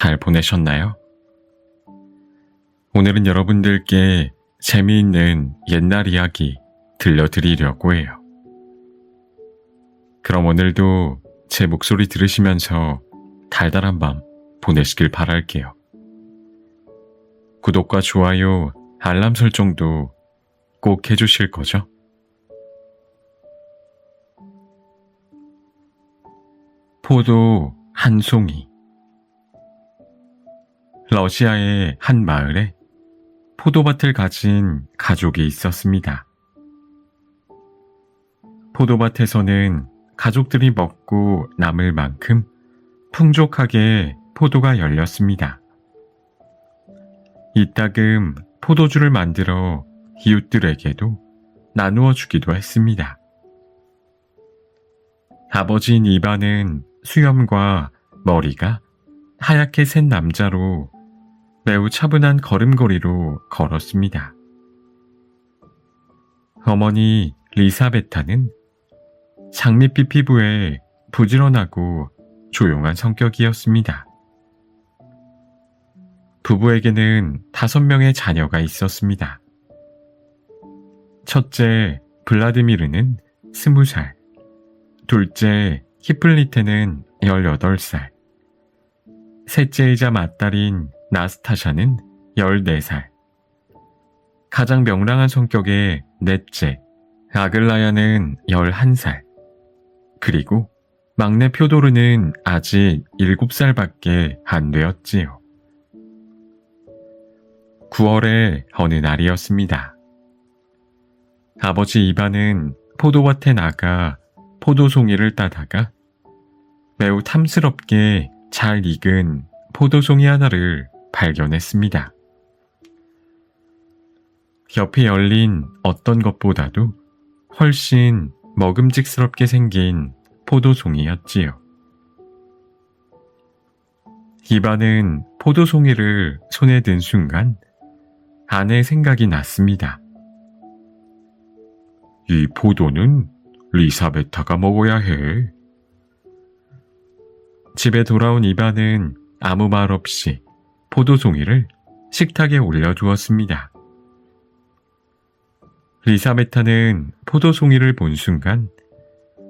잘 보내셨나요? 오늘은 여러분들께 재미있는 옛날 이야기 들려드리려고 해요. 그럼 오늘도 제 목소리 들으시면서 달달한 밤 보내시길 바랄게요. 구독과 좋아요, 알람 설정도 꼭 해주실 거죠? 포도 한 송이. 러시아의 한 마을에 포도밭을 가진 가족이 있었습니다. 포도밭에서는 가족들이 먹고 남을 만큼 풍족하게 포도가 열렸습니다. 이따금 포도주를 만들어 이웃들에게도 나누어 주기도 했습니다. 아버지인 이반은 수염과 머리가 하얗게 센 남자로 매우 차분한 걸음걸이로 걸었습니다. 어머니 리사베타는 장밋빛 피부에 부지런하고 조용한 성격이었습니다. 부부에게는 5명의 자녀가 있었습니다. 첫째 블라디미르는 20살, 둘째 히플리테는 18살, 셋째이자 맏딸인 나스타샤는 14살, 가장 명랑한 성격의 넷째 아글라야는 11살, 그리고 막내 표도르는 아직 7살밖에 안 되었지요. 9월의 어느 날이었습니다. 아버지 이반은 포도밭에 나가 포도송이를 따다가 매우 탐스럽게 잘 익은 포도송이 하나를 발견했습니다. 옆에 열린 어떤 것보다도 훨씬 먹음직스럽게 생긴 포도송이였지요. 이반은 포도송이를 손에 든 순간 아내의 생각이 났습니다. 이 포도는 리사베타가 먹어야 해. 집에 돌아온 이반은 아무 말 없이 포도송이를 식탁에 올려두었습니다. 리사베타는 포도송이를 본 순간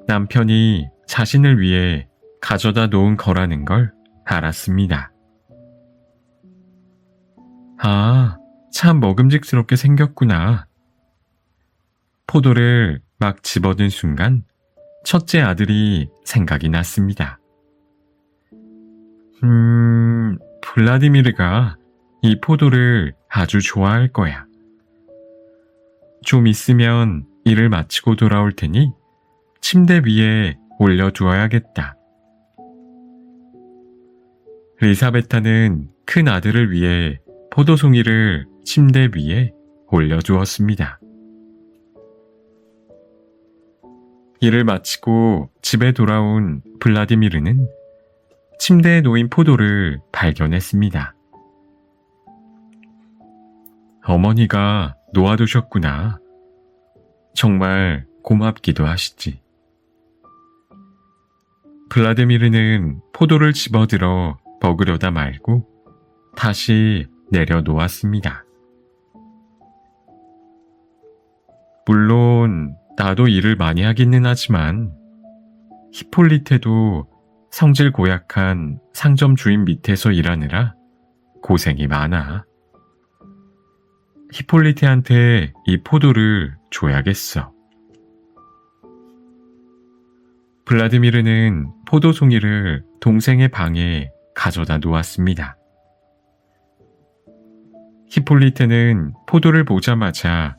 남편이 자신을 위해 가져다 놓은 거라는 걸 알았습니다. 아, 참 먹음직스럽게 생겼구나. 포도를 막 집어든 순간 첫째 아들이 생각이 났습니다. 블라디미르가 이 포도를 아주 좋아할 거야. 좀 있으면 일을 마치고 돌아올 테니 침대 위에 올려두어야겠다. 리사베타는 큰 아들을 위해 포도송이를 침대 위에 올려두었습니다. 일을 마치고 집에 돌아온 블라디미르는 침대에 놓인 포도를 발견했습니다. 어머니가 놓아두셨구나. 정말 고맙기도 하시지. 블라디미르는 포도를 집어들어 먹으려다 말고 다시 내려놓았습니다. 물론 나도 일을 많이 하기는 하지만 히폴리테도 성질 고약한 상점 주인 밑에서 일하느라 고생이 많아. 히폴리테한테 이 포도를 줘야겠어. 블라디미르는 포도송이를 동생의 방에 가져다 놓았습니다. 히폴리테는 포도를 보자마자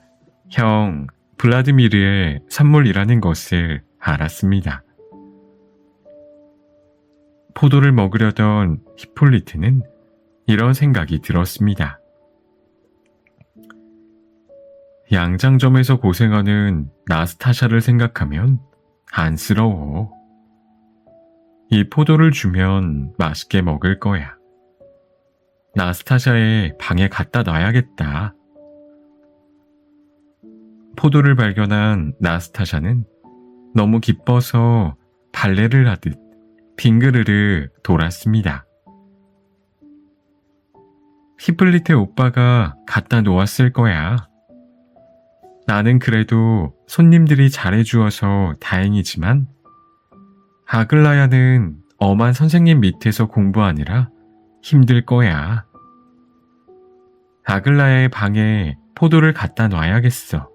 형 블라디미르의 선물이라는 것을 알았습니다. 포도를 먹으려던 히폴리테는 이런 생각이 들었습니다. 양장점에서 고생하는 나스타샤를 생각하면 안쓰러워. 이 포도를 주면 맛있게 먹을 거야. 나스타샤의 방에 갖다 놔야겠다. 포도를 발견한 나스타샤는 너무 기뻐서 발레를 하듯 빙그르르 돌았습니다. 히플리테 오빠가 갖다 놓았을 거야. 나는 그래도 손님들이 잘해주어서 다행이지만 아글라야는 엄한 선생님 밑에서 공부하느라 힘들 거야. 아글라야의 방에 포도를 갖다 놔야겠어.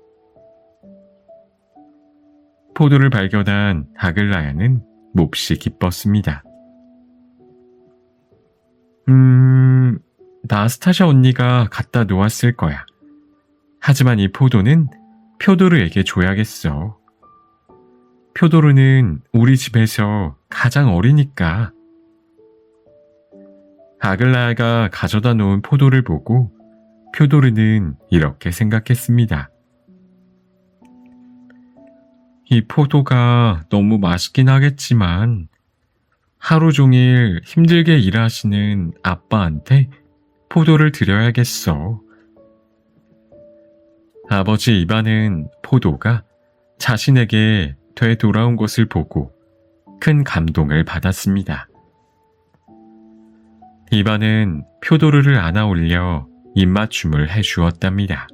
포도를 발견한 아글라야는 몹시 기뻤습니다. 나스타샤 언니가 갖다 놓았을 거야. 하지만 이 포도는 표도르에게 줘야겠어. 표도르는 우리 집에서 가장 어리니까. 아글라야가 가져다 놓은 포도를 보고 표도르는 이렇게 생각했습니다. 이 포도가 너무 맛있긴 하겠지만 하루 종일 힘들게 일하시는 아빠한테 포도를 드려야겠어. 아버지 이반은 포도가 자신에게 되돌아온 것을 보고 큰 감동을 받았습니다. 이반은 표도르를 안아 올려 입맞춤을 해주었답니다.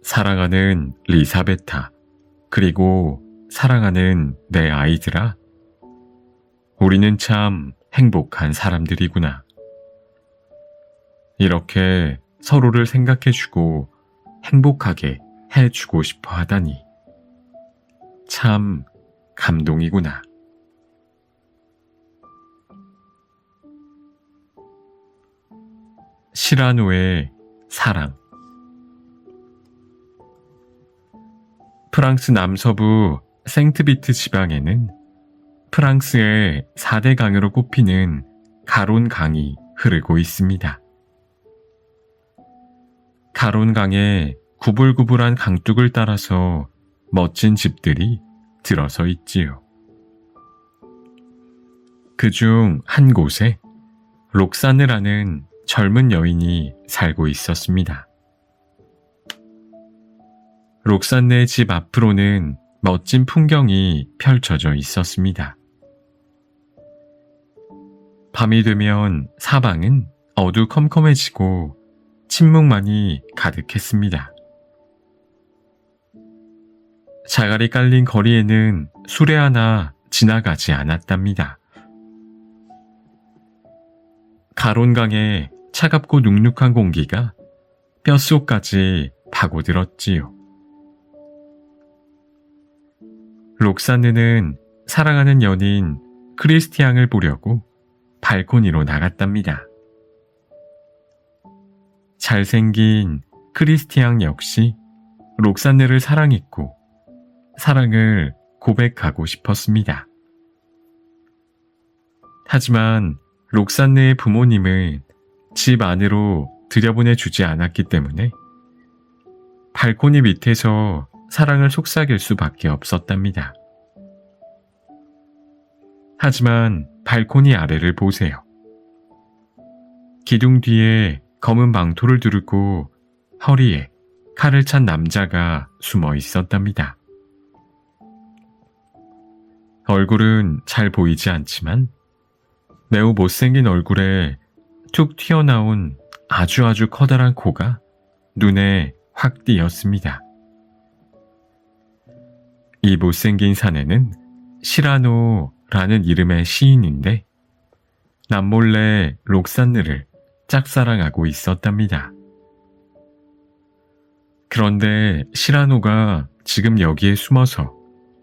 사랑하는 리사베타, 그리고 사랑하는 내 아이들아, 우리는 참 행복한 사람들이구나. 이렇게 서로를 생각해주고 행복하게 해주고 싶어 하다니 참 감동이구나. 시라노의 사랑. 프랑스 남서부 생트비트 지방에는 프랑스의 4대 강으로 꼽히는 가론 강이 흐르고 있습니다. 가론 강의 구불구불한 강둑을 따라서 멋진 집들이 들어서 있지요. 그중 한 곳에 록사느라는 젊은 여인이 살고 있었습니다. 록산네의 집 앞으로는 멋진 풍경이 펼쳐져 있었습니다. 밤이 되면 사방은 어두컴컴해지고 침묵만이 가득했습니다. 자갈이 깔린 거리에는 수레 하나 지나가지 않았답니다. 가론강의 차갑고 눅눅한 공기가 뼛속까지 파고들었지요. 록사느는 사랑하는 연인 크리스티앙을 보려고 발코니로 나갔답니다. 잘생긴 크리스티앙 역시 록사느를 사랑했고 사랑을 고백하고 싶었습니다. 하지만 록사느의 부모님은 집 안으로 들여보내주지 않았기 때문에 발코니 밑에서 사랑을 속삭일 수밖에 없었답니다. 하지만 발코니 아래를 보세요. 기둥 뒤에 검은 망토를 두르고 허리에 칼을 찬 남자가 숨어 있었답니다. 얼굴은 잘 보이지 않지만 매우 못생긴 얼굴에 툭 튀어나온 아주 커다란 코가 눈에 확 띄었습니다. 이 못생긴 사내는 시라노라는 이름의 시인인데 남몰래 록산느를 짝사랑하고 있었답니다. 그런데 시라노가 지금 여기에 숨어서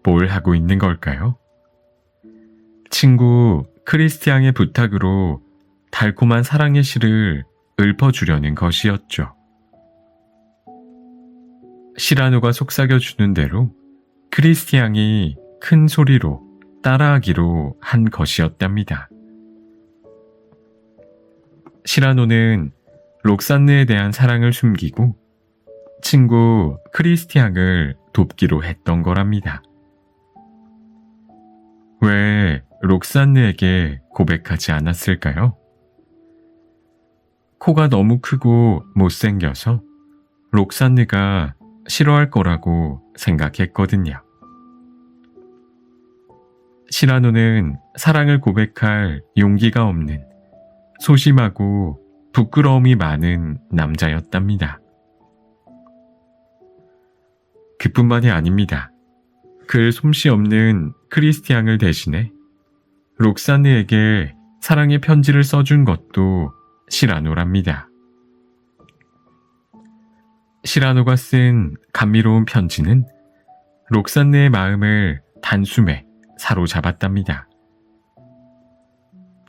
뭘 하고 있는 걸까요? 친구 크리스티앙의 부탁으로 달콤한 사랑의 시를 읊어주려는 것이었죠. 시라노가 속삭여주는 대로 크리스티앙이 큰 소리로 따라하기로 한 것이었답니다. 시라노는 록산느에 대한 사랑을 숨기고 친구 크리스티앙을 돕기로 했던 거랍니다. 왜 록산느에게 고백하지 않았을까요? 코가 너무 크고 못생겨서 록산느가 싫어할 거라고 생각했거든요. 시라노는 사랑을 고백할 용기가 없는 소심하고 부끄러움이 많은 남자였답니다. 그뿐만이 아닙니다. 그 솜씨 없는 크리스티앙을 대신해 록산느에게 사랑의 편지를 써준 것도 시라노랍니다. 시라노가 쓴 감미로운 편지는 록산느의 마음을 단숨에 사로잡았답니다.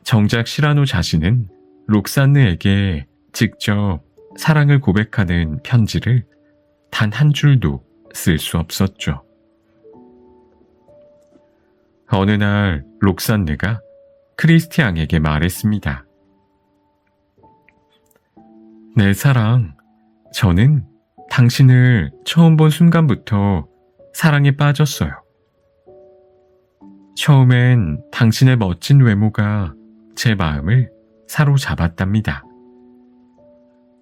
정작 시라노 자신은 록산느에게 직접 사랑을 고백하는 편지를 단 한 줄도 쓸 수 없었죠. 어느 날 록산느가 크리스티앙에게 말했습니다. 내 사랑, 저는 당신을 처음 본 순간부터 사랑에 빠졌어요. 처음엔 당신의 멋진 외모가 제 마음을 사로잡았답니다.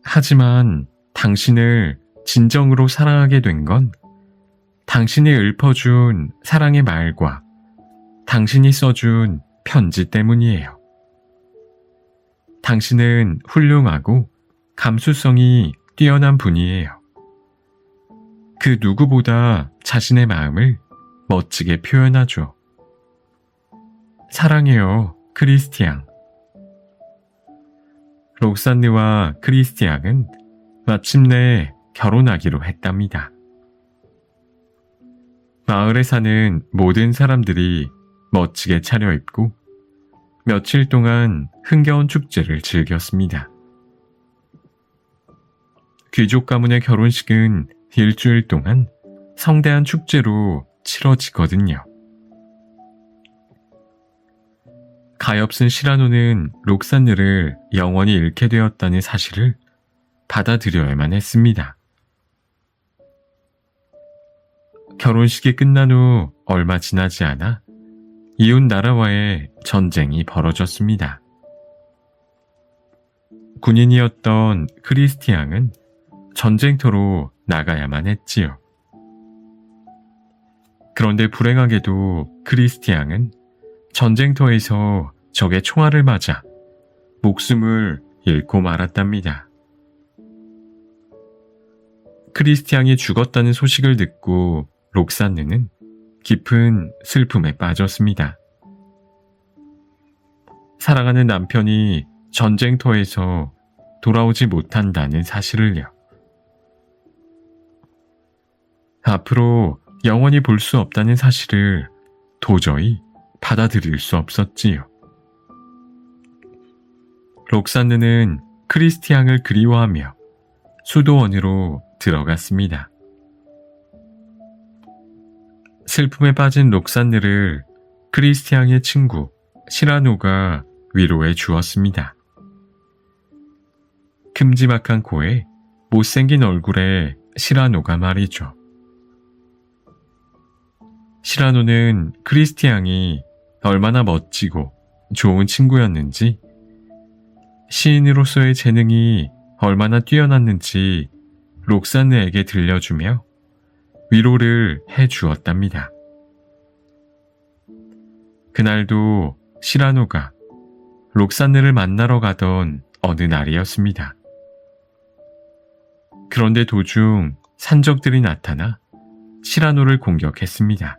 하지만 당신을 진정으로 사랑하게 된 건 당신이 읊어준 사랑의 말과 당신이 써준 편지 때문이에요. 당신은 훌륭하고 감수성이 뛰어난 분이에요. 그 누구보다 자신의 마음을 멋지게 표현하죠. 사랑해요, 크리스티앙. 록산느와 크리스티앙은 마침내 결혼하기로 했답니다. 마을에 사는 모든 사람들이 멋지게 차려입고 며칠 동안 흥겨운 축제를 즐겼습니다. 귀족 가문의 결혼식은 일주일 동안 성대한 축제로 치러지거든요. 가엾은 시라노는 록산느를 영원히 잃게 되었다는 사실을 받아들여야만 했습니다. 결혼식이 끝난 후 얼마 지나지 않아 이웃 나라와의 전쟁이 벌어졌습니다. 군인이었던 크리스티앙은 전쟁터로 나가야만 했지요. 그런데 불행하게도 크리스티앙은 전쟁터에서 적의 총알을 맞아 목숨을 잃고 말았답니다. 크리스티앙이 죽었다는 소식을 듣고 록산느는 깊은 슬픔에 빠졌습니다. 사랑하는 남편이 전쟁터에서 돌아오지 못한다는 사실을요. 앞으로 영원히 볼 수 없다는 사실을 도저히 받아들일 수 없었지요. 록산느는 크리스티앙을 그리워하며 수도원으로 들어갔습니다. 슬픔에 빠진 록산느를 크리스티앙의 친구 시라노가 위로해 주었습니다. 큼지막한 코에 못생긴 얼굴에 시라노가 말이죠. 시라노는 크리스티앙이 얼마나 멋지고 좋은 친구였는지, 시인으로서의 재능이 얼마나 뛰어났는지 록산느에게 들려주며 위로를 해 주었답니다. 그날도 시라노가 록산느를 만나러 가던 어느 날이었습니다. 그런데 도중 산적들이 나타나 시라노를 공격했습니다.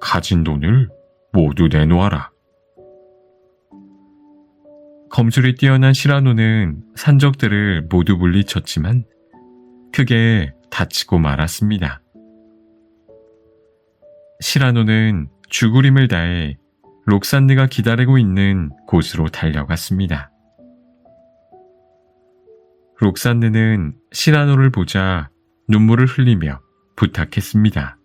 가진 돈을 모두 내놓아라. 검술이 뛰어난 시라노는 산적들을 모두 물리쳤지만 크게 다치고 말았습니다. 시라노는 죽으림을 다해 록산느가 기다리고 있는 곳으로 달려갔습니다. 록산느는 시라노를 보자 눈물을 흘리며 부탁했습니다.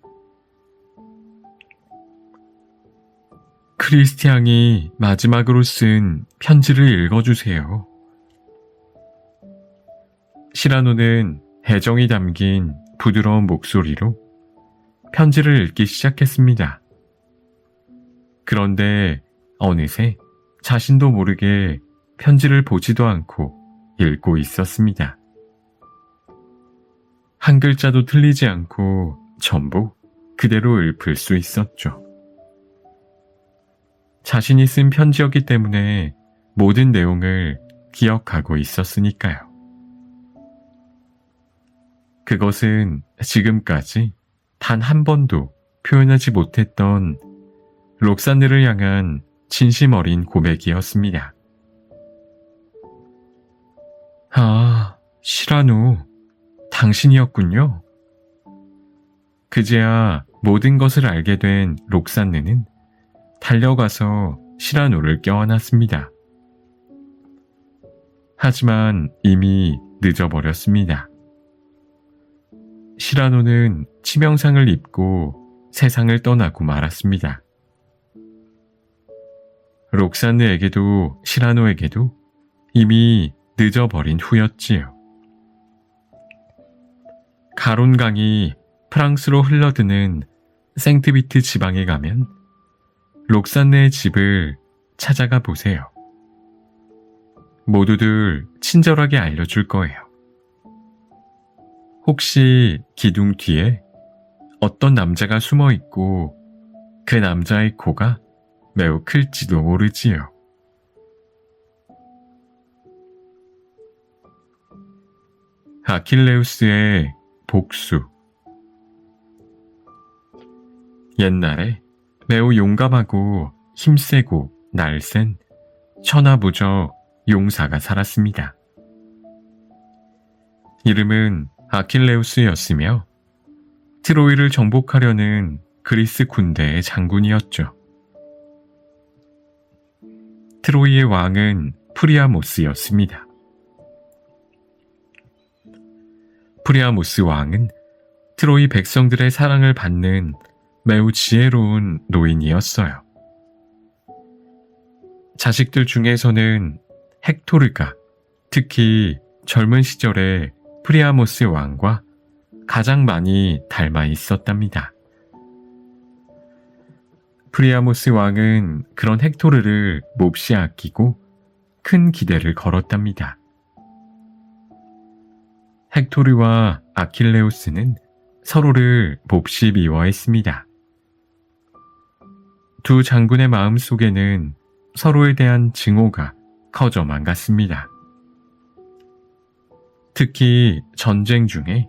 크리스티앙이 마지막으로 쓴 편지를 읽어주세요. 시라노는 애정이 담긴 부드러운 목소리로 편지를 읽기 시작했습니다. 그런데 어느새 자신도 모르게 편지를 보지도 않고 읽고 있었습니다. 한 글자도 틀리지 않고 전부 그대로 읊을 수 있었죠. 자신이 쓴 편지였기 때문에 모든 내용을 기억하고 있었으니까요. 그것은 지금까지 단 한 번도 표현하지 못했던 록산느를 향한 진심 어린 고백이었습니다. 아, 시라노, 당신이었군요. 그제야 모든 것을 알게 된 록산느는 달려가서 시라노를 껴안았습니다. 하지만 이미 늦어버렸습니다. 시라노는 치명상을 입고 세상을 떠나고 말았습니다. 록산느에게도 시라노에게도 이미 늦어버린 후였지요. 가론강이 프랑스로 흘러드는 생트비트 지방에 가면 록산느의 집을 찾아가 보세요. 모두들 친절하게 알려줄 거예요. 혹시 기둥 뒤에 어떤 남자가 숨어 있고 그 남자의 코가 매우 클지도 모르지요. 아킬레우스의 복수. 옛날에 매우 용감하고 힘세고 날쌘 천하무적 용사가 살았습니다. 이름은 아킬레우스였으며 트로이를 정복하려는 그리스 군대의 장군이었죠. 트로이의 왕은 프리아모스였습니다. 프리아모스 왕은 트로이 백성들의 사랑을 받는 매우 지혜로운 노인이었어요. 자식들 중에서는 헥토르가 특히 젊은 시절에 프리아모스 왕과 가장 많이 닮아 있었답니다. 프리아모스 왕은 그런 헥토르를 몹시 아끼고 큰 기대를 걸었답니다. 헥토르와 아킬레우스는 서로를 몹시 미워했습니다. 두 장군의 마음속에는 서로에 대한 증오가 커져만 갔습니다. 특히 전쟁 중에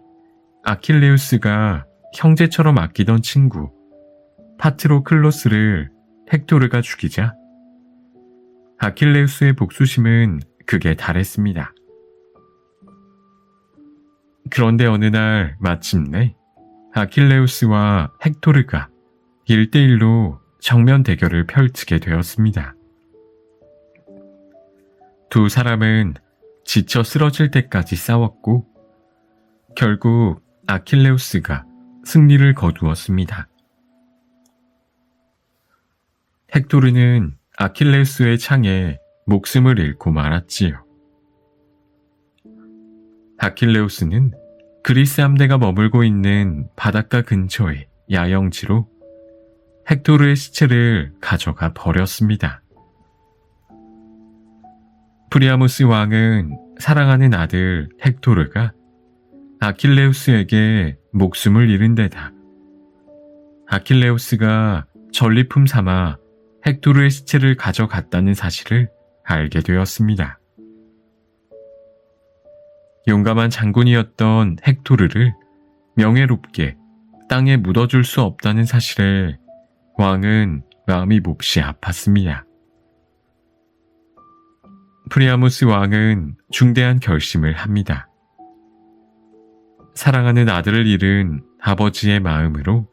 아킬레우스가 형제처럼 아끼던 친구 파트로클로스를 헥토르가 죽이자 아킬레우스의 복수심은 극에 달했습니다. 그런데 어느 날 마침내 아킬레우스와 헥토르가 1대1로 정면 대결을 펼치게 되었습니다. 두 사람은 지쳐 쓰러질 때까지 싸웠고 결국 아킬레우스가 승리를 거두었습니다. 헥토르는 아킬레우스의 창에 목숨을 잃고 말았지요. 아킬레우스는 그리스 함대가 머물고 있는 바닷가 근처의 야영지로 헥토르의 시체를 가져가 버렸습니다. 프리아모스 왕은 사랑하는 아들 헥토르가 아킬레우스에게 목숨을 잃은 데다 아킬레우스가 전리품 삼아 헥토르의 시체를 가져갔다는 사실을 알게 되었습니다. 용감한 장군이었던 헥토르를 명예롭게 땅에 묻어줄 수 없다는 사실에 왕은 마음이 몹시 아팠습니다. 프리아모스 왕은 중대한 결심을 합니다. 사랑하는 아들을 잃은 아버지의 마음으로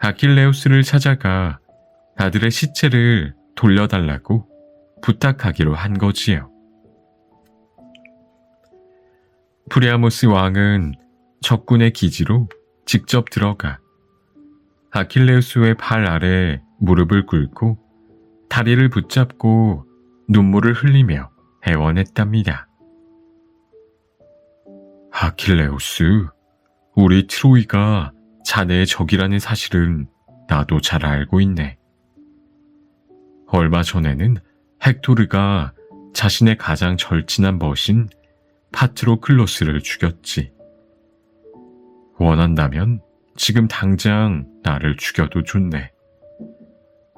아킬레우스를 찾아가 아들의 시체를 돌려달라고 부탁하기로 한 거지요. 프리아모스 왕은 적군의 기지로 직접 들어가 아킬레우스의 발 아래 무릎을 꿇고 다리를 붙잡고 눈물을 흘리며 애원했답니다. 아킬레우스, 우리 트로이가 자네의 적이라는 사실은 나도 잘 알고 있네. 얼마 전에는 헥토르가 자신의 가장 절친한 벗인 파트로클로스를 죽였지. 원한다면 지금 당장 나를 죽여도 좋네.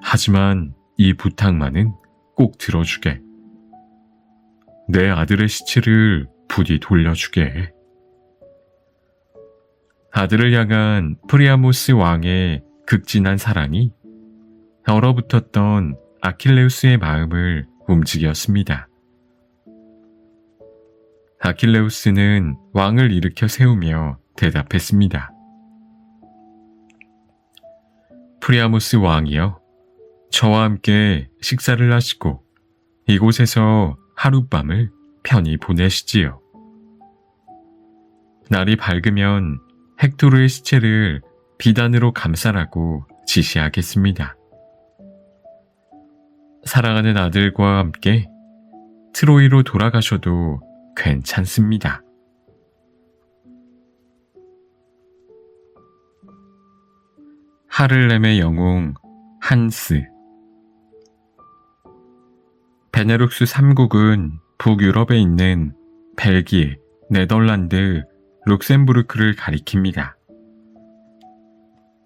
하지만 이 부탁만은 꼭 들어주게. 내 아들의 시체를 부디 돌려주게. 아들을 향한 프리아모스 왕의 극진한 사랑이 얼어붙었던 아킬레우스의 마음을 움직였습니다. 아킬레우스는 왕을 일으켜 세우며 대답했습니다. 프리아모스 왕이여, 저와 함께 식사를 하시고 이곳에서 하룻밤을 편히 보내시지요. 날이 밝으면 헥토르의 시체를 비단으로 감싸라고 지시하겠습니다. 사랑하는 아들과 함께 트로이로 돌아가셔도 괜찮습니다. 하를렘의 영웅 한스. 베네룩스 3국은 북유럽에 있는 벨기에, 네덜란드, 룩셈부르크를 가리킵니다.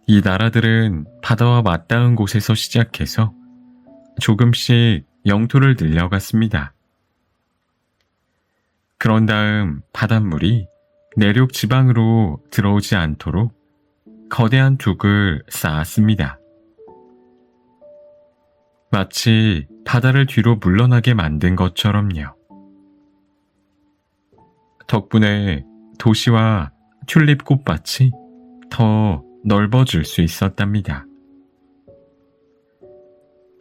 이 나라들은 바다와 맞닿은 곳에서 시작해서 조금씩 영토를 늘려갔습니다. 그런 다음 바닷물이 내륙 지방으로 들어오지 않도록 거대한 둑을 쌓았습니다. 마치 바다를 뒤로 물러나게 만든 것처럼요. 덕분에 도시와 튤립 꽃밭이 더 넓어질 수 있었답니다.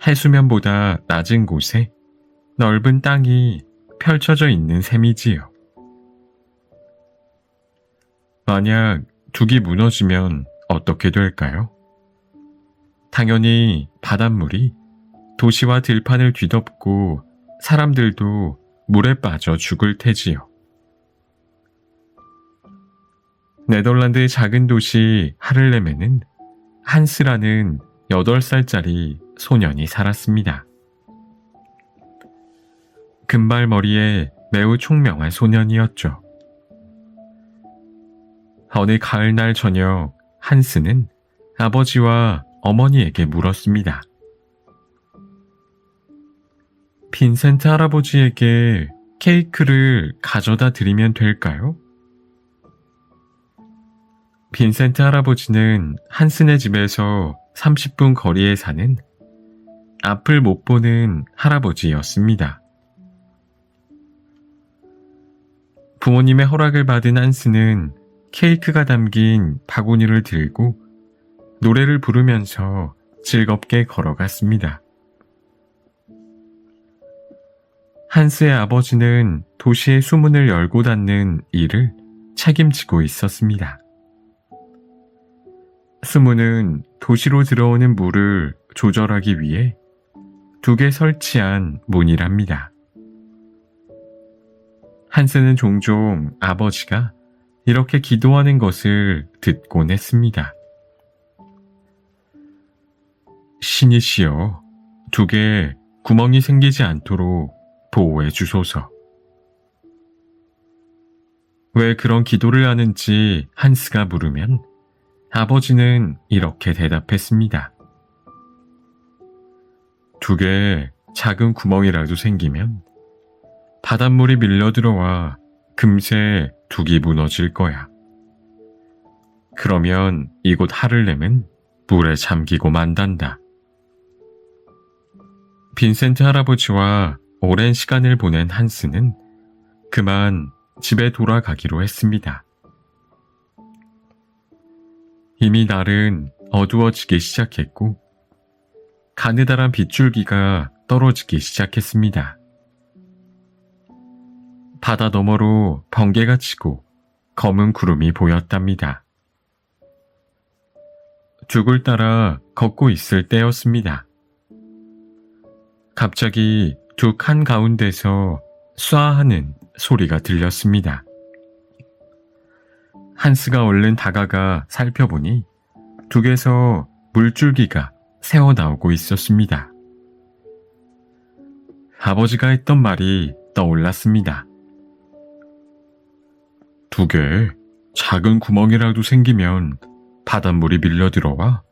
해수면보다 낮은 곳에 넓은 땅이 펼쳐져 있는 셈이지요. 만약 둑이 무너지면 어떻게 될까요? 당연히 바닷물이 도시와 들판을 뒤덮고 사람들도 물에 빠져 죽을 테지요. 네덜란드의 작은 도시 하를렘에는 한스라는 8살짜리 소년이 살았습니다. 금발머리에 매우 총명한 소년이었죠. 어느 가을날 저녁 한스는 아버지와 어머니에게 물었습니다. 빈센트 할아버지에게 케이크를 가져다 드리면 될까요? 빈센트 할아버지는 한스네 집에서 30분 거리에 사는 앞을 못 보는 할아버지였습니다. 부모님의 허락을 받은 한스는 케이크가 담긴 바구니를 들고 노래를 부르면서 즐겁게 걸어갔습니다. 한스의 아버지는 도시의 수문을 열고 닫는 일을 책임지고 있었습니다. 수문은 도시로 들어오는 물을 조절하기 위해 둑에 설치한 문이랍니다. 한스는 종종 아버지가 이렇게 기도하는 것을 듣곤 했습니다. 신이시여, 둑에 구멍이 생기지 않도록 보호해 주소서. 왜 그런 기도를 하는지 한스가 물으면 아버지는 이렇게 대답했습니다. 둑에 작은 구멍이라도 생기면 바닷물이 밀려들어와 금세 둑이 무너질 거야. 그러면 이곳 하를렘은 물에 잠기고 만단다. 빈센트 할아버지와 오랜 시간을 보낸 한스는 그만 집에 돌아가기로 했습니다. 이미 날은 어두워지기 시작했고 가느다란 빗줄기가 떨어지기 시작했습니다. 바다 너머로 번개가 치고 검은 구름이 보였답니다. 둑을 따라 걷고 있을 때였습니다. 갑자기 둑 한가운데서 쏴하는 소리가 들렸습니다. 한스가 얼른 다가가 살펴보니 둑에서 물줄기가 새어나오고 있었습니다. 아버지가 했던 말이 떠올랐습니다. 둑에 작은 구멍이라도 생기면 바닷물이 밀려들어와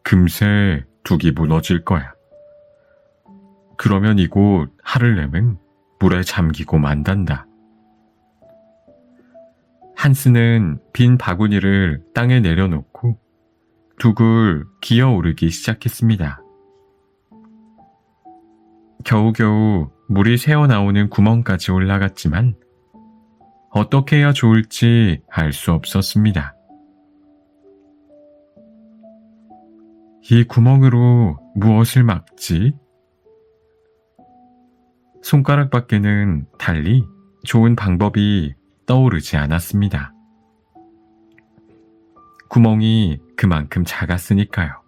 금세 둑이 무너질 거야. 그러면 이곳 하를렘은 물에 잠기고 만단다. 한스는 빈 바구니를 땅에 내려놓고 둑을 기어오르기 시작했습니다. 겨우겨우 물이 새어나오는 구멍까지 올라갔지만 어떻게 해야 좋을지 알 수 없었습니다. 이 구멍으로 무엇을 막지? 손가락밖에는 달리 좋은 방법이 떠오르지 않았습니다. 구멍이 그만큼 작았으니까요.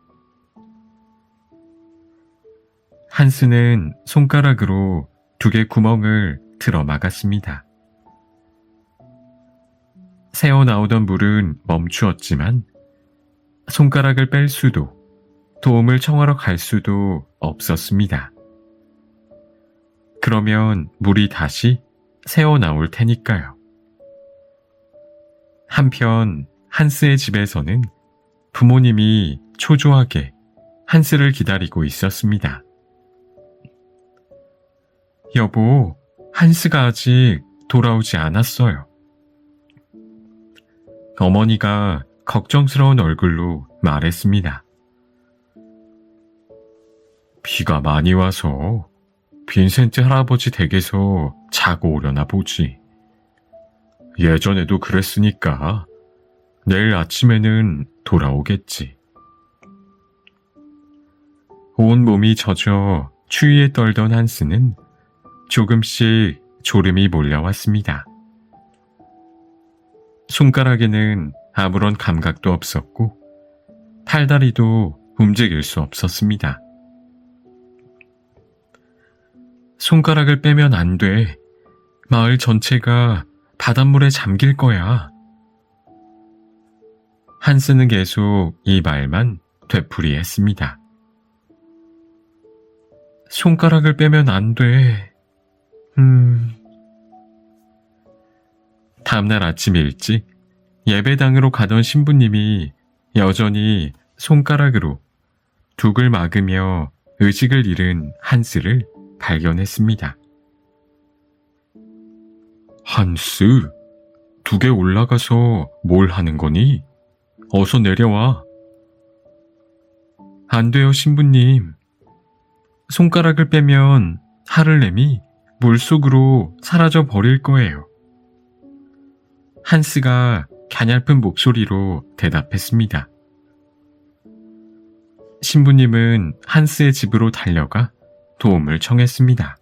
한스는 손가락으로 둑의 구멍을 틀어 막았습니다. 새어나오던 물은 멈추었지만 손가락을 뺄 수도 도움을 청하러 갈 수도 없었습니다. 그러면 물이 다시 새어나올 테니까요. 한편 한스의 집에서는 부모님이 초조하게 한스를 기다리고 있었습니다. 여보, 한스가 아직 돌아오지 않았어요. 어머니가 걱정스러운 얼굴로 말했습니다. 비가 많이 와서 빈센트 할아버지 댁에서 자고 오려나 보지. 예전에도 그랬으니까 내일 아침에는 돌아오겠지. 온 몸이 젖어 추위에 떨던 한스는 조금씩 졸음이 몰려왔습니다. 손가락에는 아무런 감각도 없었고 팔다리도 움직일 수 없었습니다. 손가락을 빼면 안 돼. 마을 전체가 바닷물에 잠길 거야. 한스는 계속 이 말만 되풀이했습니다. 손가락을 빼면 안 돼. 다음날 아침 일찍 예배당으로 가던 신부님이 여전히 손가락으로 둑을 막으며 의식을 잃은 한스를 발견했습니다. 한스, 둑에 올라가서 뭘 하는 거니? 어서 내려와. 안 돼요, 신부님. 손가락을 빼면 하를렘이 물속으로 사라져 버릴 거예요. 한스가 가냘픈 목소리로 대답했습니다. 신부님은 한스의 집으로 달려가 도움을 청했습니다.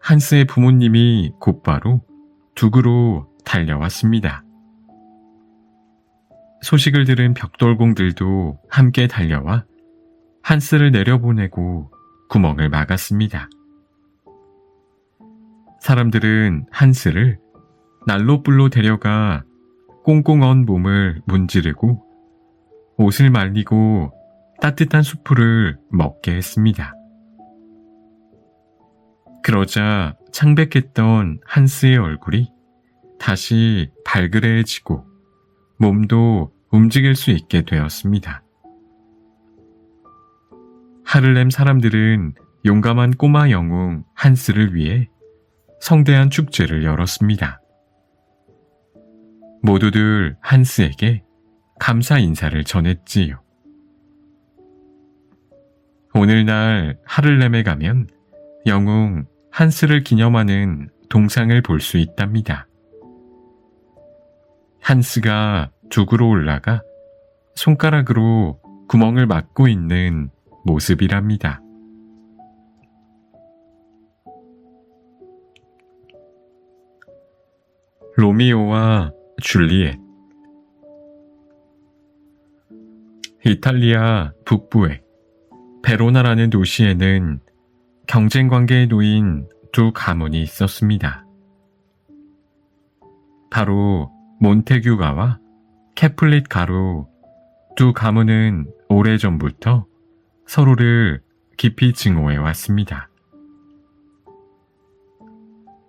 한스의 부모님이 곧바로 둑으로 달려왔습니다. 소식을 들은 벽돌공들도 함께 달려와 한스를 내려보내고 구멍을 막았습니다. 사람들은 한스를 난로불로 데려가 꽁꽁 언 몸을 문지르고 옷을 말리고 따뜻한 수프를 먹게 했습니다. 그러자 창백했던 한스의 얼굴이 다시 발그레해지고 몸도 움직일 수 있게 되었습니다. 하를렘 사람들은 용감한 꼬마 영웅 한스를 위해 성대한 축제를 열었습니다. 모두들 한스에게 감사 인사를 전했지요. 오늘날 하를렘에 가면 영웅 한스를 기념하는 동상을 볼 수 있답니다. 한스가 둑으로 올라가 손가락으로 구멍을 막고 있는 모습이랍니다. 로미오와 줄리엣. 이탈리아 북부의 베로나라는 도시에는 경쟁 관계에 놓인 두 가문이 있었습니다. 바로 몬테규가와 캐플릿가로 두 가문은 오래전부터 서로를 깊이 증오해 왔습니다.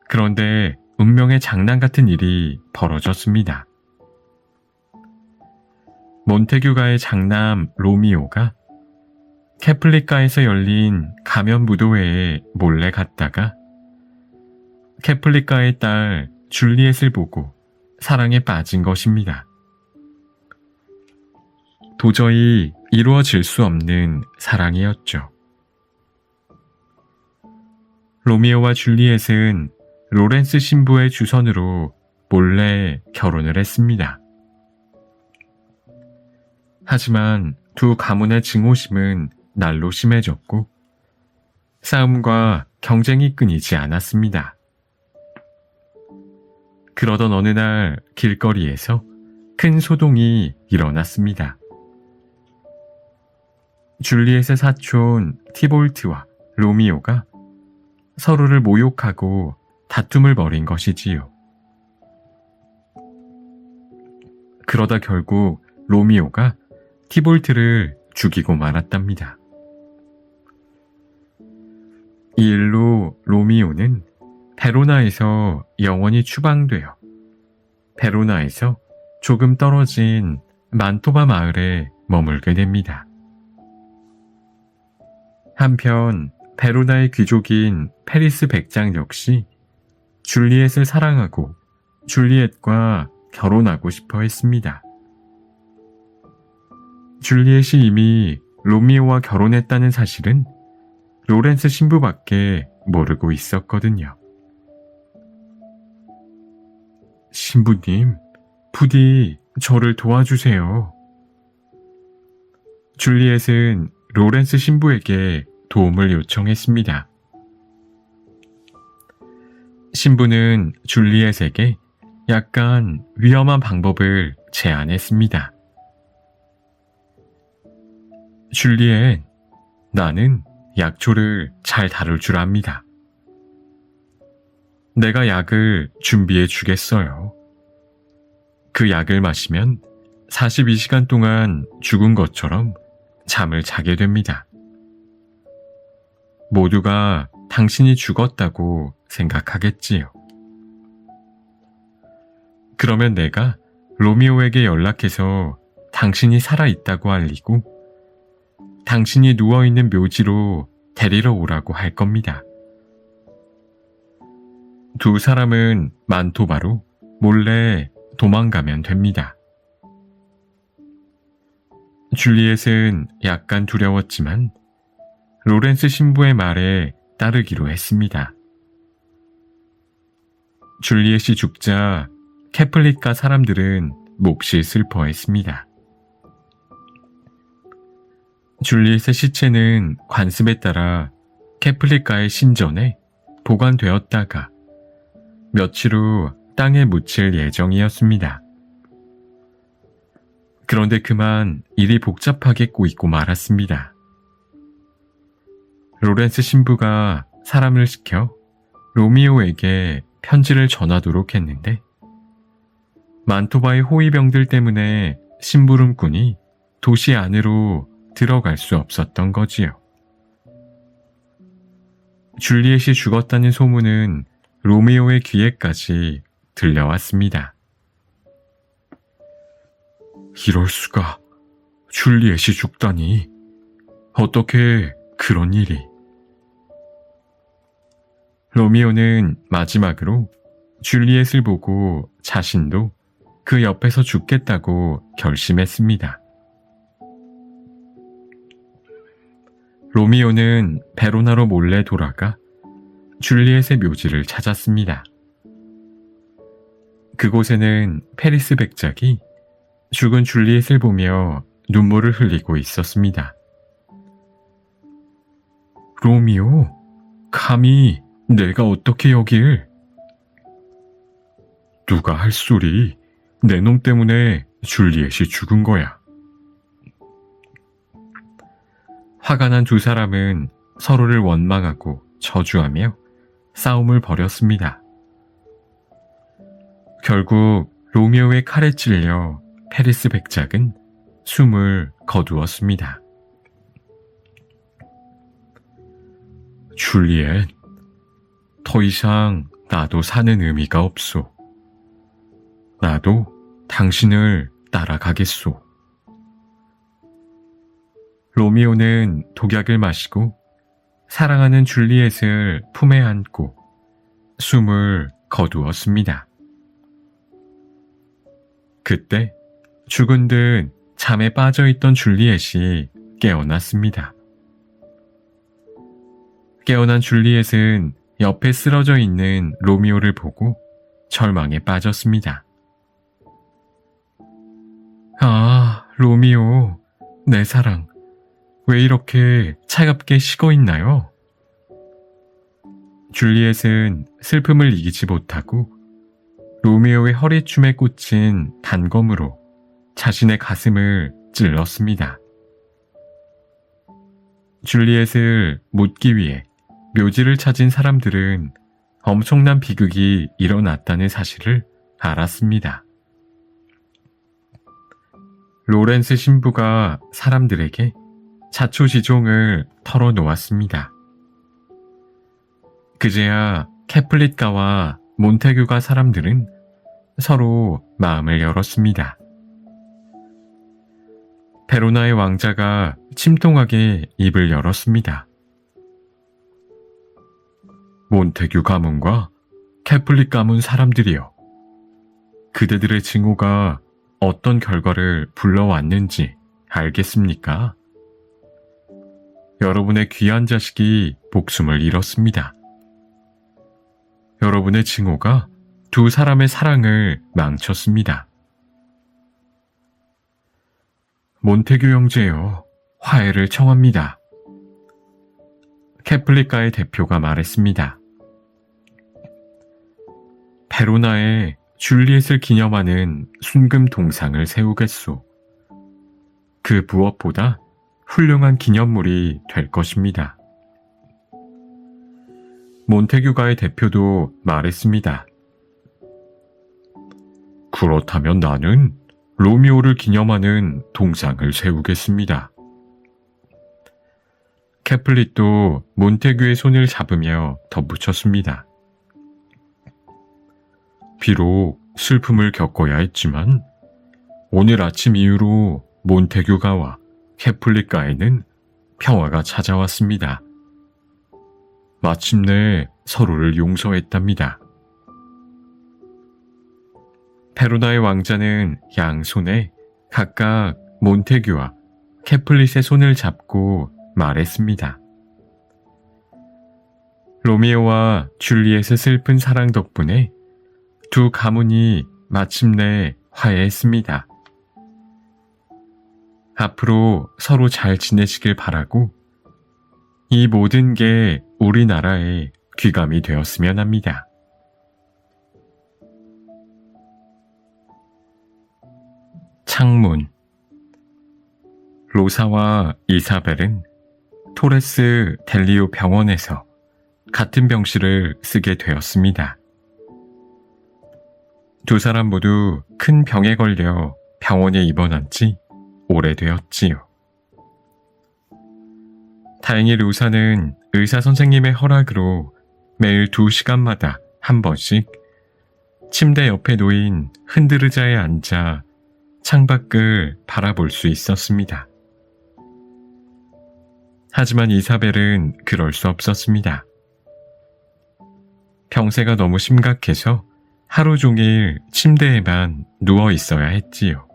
그런데 운명의 장난 같은 일이 벌어졌습니다. 몬테규가의 장남 로미오가 캐플리카에서 열린 가면 무도회에 몰래 갔다가 캐플리카의 딸 줄리엣을 보고 사랑에 빠진 것입니다. 도저히 이루어질 수 없는 사랑이었죠. 로미오와 줄리엣은 로렌스 신부의 주선으로 몰래 결혼을 했습니다. 하지만 두 가문의 증오심은 날로 심해졌고 싸움과 경쟁이 끊이지 않았습니다. 그러던 어느 날 길거리에서 큰 소동이 일어났습니다. 줄리엣의 사촌 티볼트와 로미오가 서로를 모욕하고 다툼을 벌인 것이지요. 그러다 결국 로미오가 티볼트를 죽이고 말았답니다. 이 일로 로미오는 베로나에서 영원히 추방되어 베로나에서 조금 떨어진 만토바 마을에 머물게 됩니다. 한편 베로나의 귀족인 페리스 백장 역시 줄리엣을 사랑하고 줄리엣과 결혼하고 싶어 했습니다. 줄리엣이 이미 로미오와 결혼했다는 사실은 로렌스 신부밖에 모르고 있었거든요. 신부님, 부디 저를 도와주세요. 줄리엣은 로렌스 신부에게 도움을 요청했습니다. 신부는 줄리엣에게 약간 위험한 방법을 제안했습니다. 줄리엣, 나는 약초를 잘 다룰 줄 압니다. 내가 약을 준비해 주겠어요. 그 약을 마시면 42시간 동안 죽은 것처럼 잠을 자게 됩니다. 모두가 당신이 죽었다고 생각하겠지요. 그러면 내가 로미오에게 연락해서 당신이 살아있다고 알리고 당신이 누워있는 묘지로 데리러 오라고 할 겁니다. 두 사람은 만토바로 몰래 도망가면 됩니다. 줄리엣은 약간 두려웠지만 로렌스 신부의 말에 따르기로 했습니다. 줄리엣이 죽자 캐플리카 사람들은 몹시 슬퍼했습니다. 줄리엣의 시체는 관습에 따라 캐플리카의 신전에 보관되었다가 며칠 후 땅에 묻힐 예정이었습니다. 그런데 그만 일이 복잡하게 꼬이고 말았습니다. 로렌스 신부가 사람을 시켜 로미오에게 편지를 전하도록 했는데 만토바의 호위병들 때문에 심부름꾼이 도시 안으로 들어갈 수 없었던 거지요. 줄리엣이 죽었다는 소문은 로미오의 귀에까지 들려왔습니다. 이럴 수가, 줄리엣이 죽다니. 어떻게 그런 일이. 로미오는 마지막으로 줄리엣을 보고 자신도 그 옆에서 죽겠다고 결심했습니다. 로미오는 베로나로 몰래 돌아가 줄리엣의 묘지를 찾았습니다. 그곳에는 페리스 백작이 죽은 줄리엣을 보며 눈물을 흘리고 있었습니다. 로미오, 감히 내가 어떻게 여길? 누가 할 소리, 내 놈 때문에 줄리엣이 죽은 거야. 화가 난 두 사람은 서로를 원망하고 저주하며 싸움을 벌였습니다. 결국 로미오의 칼에 찔려 페리스 백작은 숨을 거두었습니다. 줄리엣, 더 이상 나도 사는 의미가 없소. 나도 당신을 따라가겠소. 로미오는 독약을 마시고 사랑하는 줄리엣을 품에 안고 숨을 거두었습니다. 그때 죽은 듯 잠에 빠져있던 줄리엣이 깨어났습니다. 깨어난 줄리엣은 옆에 쓰러져 있는 로미오를 보고 절망에 빠졌습니다. 아, 로미오, 내 사랑, 왜 이렇게 차갑게 식어 있나요? 줄리엣은 슬픔을 이기지 못하고 로미오의 허리춤에 꽂힌 단검으로 자신의 가슴을 찔렀습니다. 줄리엣을 묻기 위해 묘지를 찾은 사람들은 엄청난 비극이 일어났다는 사실을 알았습니다. 로렌스 신부가 사람들에게 자초지종을 털어놓았습니다. 그제야 캐플릿가와 몬테규가 사람들은 서로 마음을 열었습니다. 베로나의 왕자가 침통하게 입을 열었습니다. 몬테규 가문과 캐플릿 가문 사람들이여, 그대들의 증오가 어떤 결과를 불러왔는지 알겠습니까? 여러분의 귀한 자식이 목숨을 잃었습니다. 여러분의 증오가 두 사람의 사랑을 망쳤습니다. 몬테규 형제여, 화해를 청합니다. 캐플릿가의 대표가 말했습니다. 베로나에 줄리엣을 기념하는 순금 동상을 세우겠소. 그 무엇보다 훌륭한 기념물이 될 것입니다. 몬테규가의 대표도 말했습니다. 그렇다면 나는 로미오를 기념하는 동상을 세우겠습니다. 캐플릿도 몬테규의 손을 잡으며 덧붙였습니다. 비록 슬픔을 겪어야 했지만 오늘 아침 이후로 몬테규가와 캐플릿가에는 평화가 찾아왔습니다. 마침내 서로를 용서했답니다. 베로나의 왕자는 양손에 각각 몬테규와 캐플릿의 손을 잡고 말했습니다. 로미오와 줄리엣의 슬픈 사랑 덕분에 두 가문이 마침내 화해했습니다. 앞으로 서로 잘 지내시길 바라고 이 모든 게 우리나라의 귀감이 되었으면 합니다. 창문. 로사와 이사벨은 토레스 델리오 병원에서 같은 병실을 쓰게 되었습니다. 두 사람 모두 큰 병에 걸려 병원에 입원한 지 오래되었지요. 다행히 로사는 의사 선생님의 허락으로 매일 2시간마다 한 번씩 침대 옆에 놓인 흔들의자에 앉아 창밖을 바라볼 수 있었습니다. 하지만 이사벨은 그럴 수 없었습니다. 병세가 너무 심각해서 하루 종일 침대에만 누워 있어야 했지요.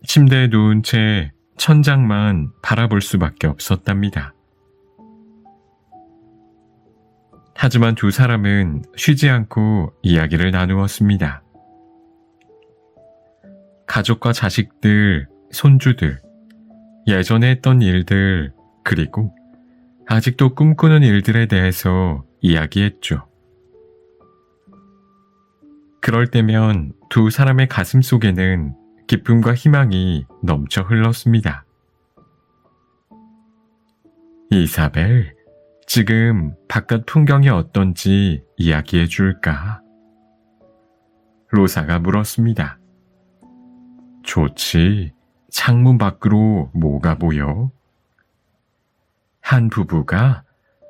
침대에 누운 채 천장만 바라볼 수밖에 없었답니다. 하지만 두 사람은 쉬지 않고 이야기를 나누었습니다. 가족과 자식들, 손주들, 예전에 했던 일들, 그리고 아직도 꿈꾸는 일들에 대해서 이야기했죠. 그럴 때면 두 사람의 가슴 속에는 기쁨과 희망이 넘쳐 흘렀습니다. 이사벨, 지금 바깥 풍경이 어떤지 이야기해 줄까? 로사가 물었습니다. 좋지. 창문 밖으로 뭐가 보여? 한 부부가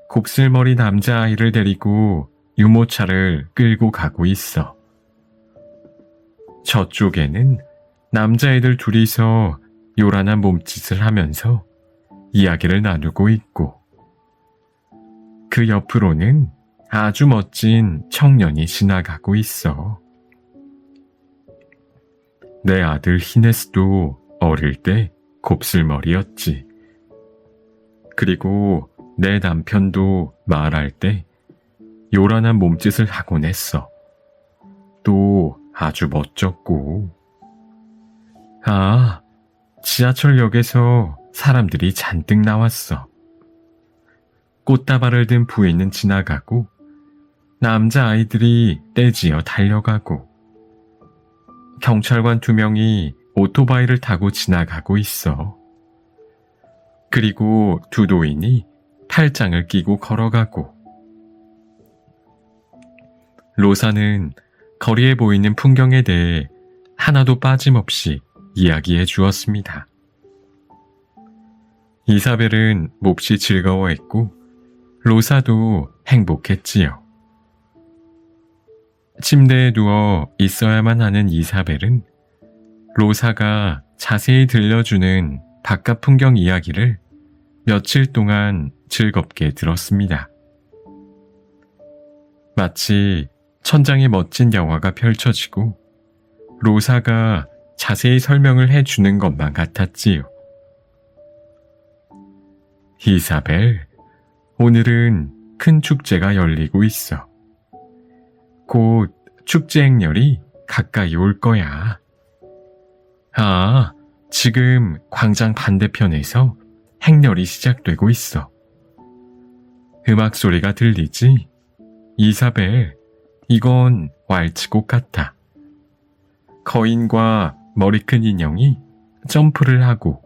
곱슬머리 남자아이를 데리고 유모차를 끌고 가고 있어. 저쪽에는 남자애들 둘이서 요란한 몸짓을 하면서 이야기를 나누고 있고, 그 옆으로는 아주 멋진 청년이 지나가고 있어. 내 아들 히네스도 어릴 때 곱슬머리였지. 그리고 내 남편도 말할 때 요란한 몸짓을 하곤 했어. 또 아주 멋졌고. 아, 지하철역에서 사람들이 잔뜩 나왔어. 꽃다발을 든 부인은 지나가고 남자아이들이 떼지어 달려가고 경찰관 2명이 오토바이를 타고 지나가고 있어. 그리고 2노인이 팔짱을 끼고 걸어가고. 로사는 거리에 보이는 풍경에 대해 하나도 빠짐없이 이야기해 주었습니다. 이사벨은 몹시 즐거워했고 로사도 행복했지요. 침대에 누워 있어야만 하는 이사벨은 로사가 자세히 들려주는 바깥 풍경 이야기를 며칠 동안 즐겁게 들었습니다. 마치 천장에 멋진 영화가 펼쳐지고 로사가 자세히 설명을 해주는 것만 같았지요. 이사벨, 오늘은 큰 축제가 열리고 있어. 곧 축제 행렬이 가까이 올 거야. 아, 지금 광장 반대편에서 행렬이 시작되고 있어. 음악 소리가 들리지? 이사벨, 이건 왈츠곡 같아. 거인과 머리큰 인형이 점프를 하고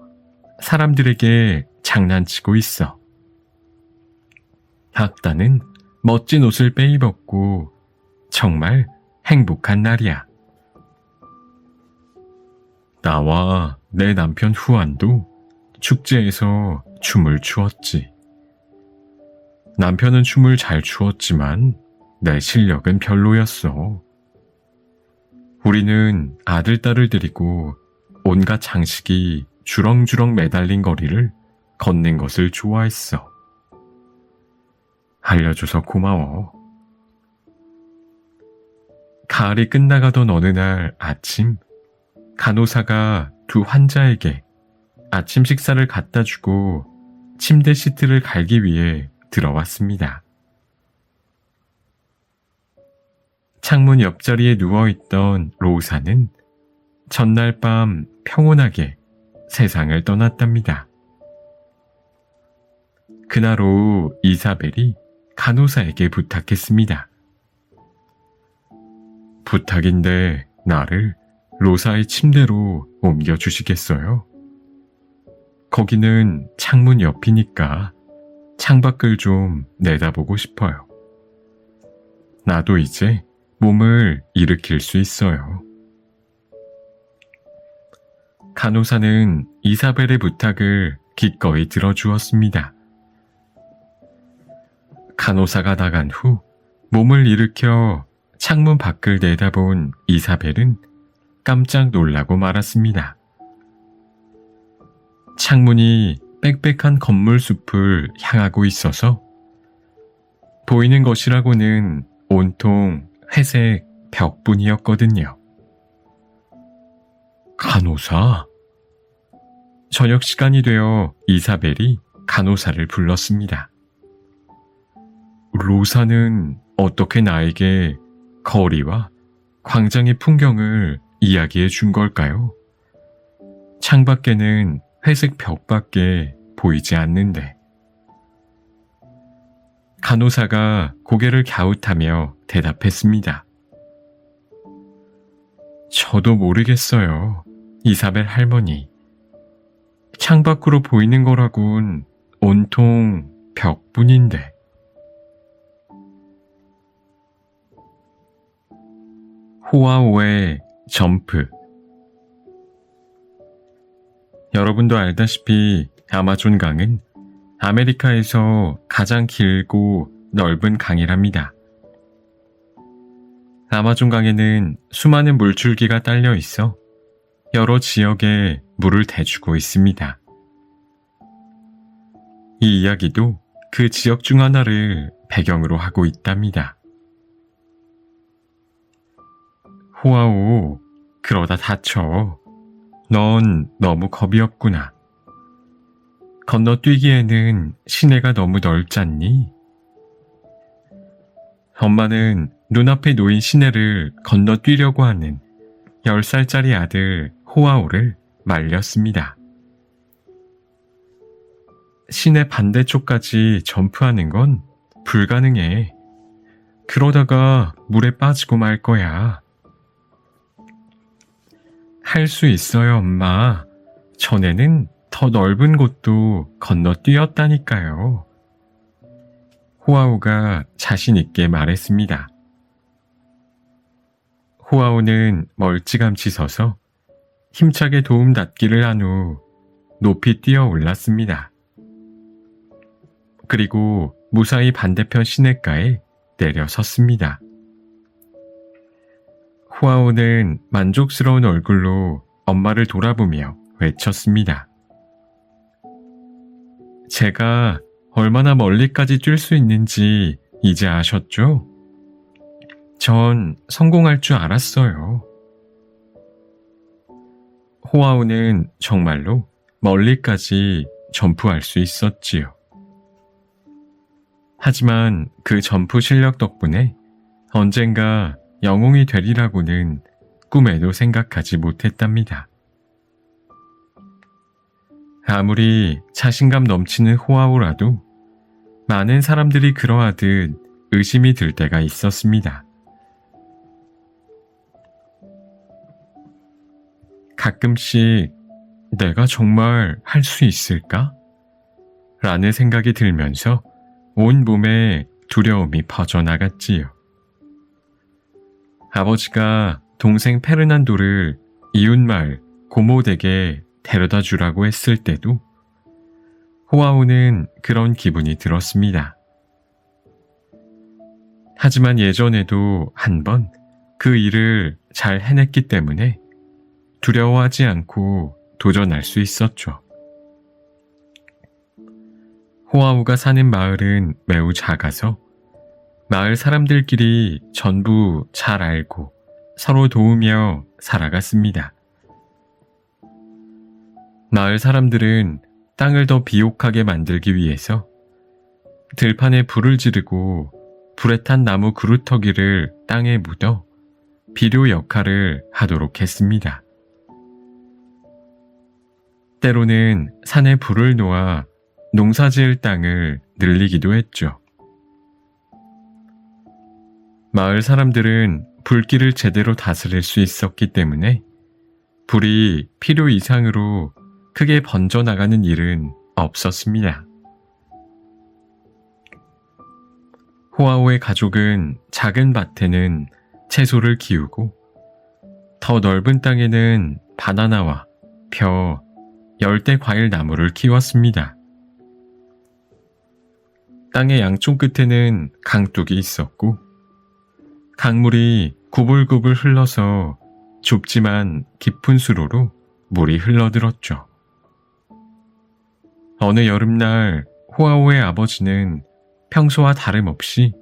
사람들에게 장난치고 있어. 악단은 멋진 옷을 빼입었고 정말 행복한 날이야. 나와 내 남편 후안도 축제에서 춤을 추었지. 남편은 춤을 잘 추었지만 내 실력은 별로였어. 우리는 아들, 딸을 데리고 온갖 장식이 주렁주렁 매달린 거리를 걷는 것을 좋아했어. 알려줘서 고마워. 가을이 끝나가던 어느 날 아침, 간호사가 2 환자에게 아침 식사를 갖다 주고 침대 시트를 갈기 위해 들어왔습니다. 창문 옆자리에 누워있던 로사는 전날 밤 평온하게 세상을 떠났답니다. 그날 오후 이사벨이 간호사에게 부탁했습니다. 부탁인데 나를 로사의 침대로 옮겨주시겠어요? 거기는 창문 옆이니까 창밖을 좀 내다보고 싶어요. 나도 이제 몸을 일으킬 수 있어요. 간호사는 이사벨의 부탁을 기꺼이 들어주었습니다. 간호사가 나간 후 몸을 일으켜 창문 밖을 내다본 이사벨은 깜짝 놀라고 말았습니다. 창문이 빽빽한 건물 숲을 향하고 있어서 보이는 것이라고는 온통 회색 벽뿐이었거든요. 간호사? 저녁 시간이 되어 이사벨이 간호사를 불렀습니다. 로사는 어떻게 나에게 거리와 광장의 풍경을 이야기해 준 걸까요? 창밖에는 회색 벽밖에 보이지 않는데. 간호사가 고개를 갸웃하며 대답했습니다. 저도 모르겠어요, 이사벨 할머니. 창밖으로 보이는 거라곤 온통 벽뿐인데. 호아오의 점프. 여러분도 알다시피 아마존 강은 아메리카에서 가장 길고 넓은 강이랍니다. 아마존 강에는 수많은 물줄기가 딸려 있어 여러 지역에 물을 대주고 있습니다. 이 이야기도 그 지역 중 하나를 배경으로 하고 있답니다. 호아오, 그러다 다쳐. 넌 너무 겁이 없구나. 건너뛰기에는 시내가 너무 넓잖니? 엄마는 눈앞에 놓인 시내를 건너뛰려고 하는 10살짜리 아들 호아오를 말렸습니다. 시내 반대쪽까지 점프하는 건 불가능해. 그러다가 물에 빠지고 말 거야. 할 수 있어요, 엄마. 전에는 더 넓은 곳도 건너뛰었다니까요. 호아오가 자신 있게 말했습니다. 호아오는 멀찌감치 서서 힘차게 도움 닫기를 한 후 높이 뛰어 올랐습니다. 그리고 무사히 반대편 시냇가에 내려섰습니다. 호아오는 만족스러운 얼굴로 엄마를 돌아보며 외쳤습니다. 제가 얼마나 멀리까지 뛸 수 있는지 이제 아셨죠? 전 성공할 줄 알았어요. 호아오는 정말로 멀리까지 점프할 수 있었지요. 하지만 그 점프 실력 덕분에 언젠가 영웅이 되리라고는 꿈에도 생각하지 못했답니다. 아무리 자신감 넘치는 호아오라도 많은 사람들이 그러하듯 의심이 들 때가 있었습니다. 가끔씩 내가 정말 할 수 있을까? 라는 생각이 들면서 온 몸에 두려움이 퍼져나갔지요. 아버지가 동생 페르난도를 이웃마을 고모댁에 데려다 주라고 했을 때도 호아오는 그런 기분이 들었습니다. 하지만 예전에도 한 번 그 일을 잘 해냈기 때문에 두려워하지 않고 도전할 수 있었죠. 호아오가 사는 마을은 매우 작아서 마을 사람들끼리 전부 잘 알고 서로 도우며 살아갔습니다. 마을 사람들은 땅을 더 비옥하게 만들기 위해서 들판에 불을 지르고 불에 탄 나무 그루터기를 땅에 묻어 비료 역할을 하도록 했습니다. 때로는 산에 불을 놓아 농사지을 땅을 늘리기도 했죠. 마을 사람들은 불길을 제대로 다스릴 수 있었기 때문에 불이 필요 이상으로 크게 번져나가는 일은 없었습니다. 호아오의 가족은 작은 밭에는 채소를 키우고 더 넓은 땅에는 바나나와 벼, 열대 과일 나무를 키웠습니다. 땅의 양쪽 끝에는 강둑이 있었고 강물이 구불구불 흘러서 좁지만 깊은 수로로 물이 흘러들었죠. 어느 여름날 호아오의 아버지는 평소와 다름없이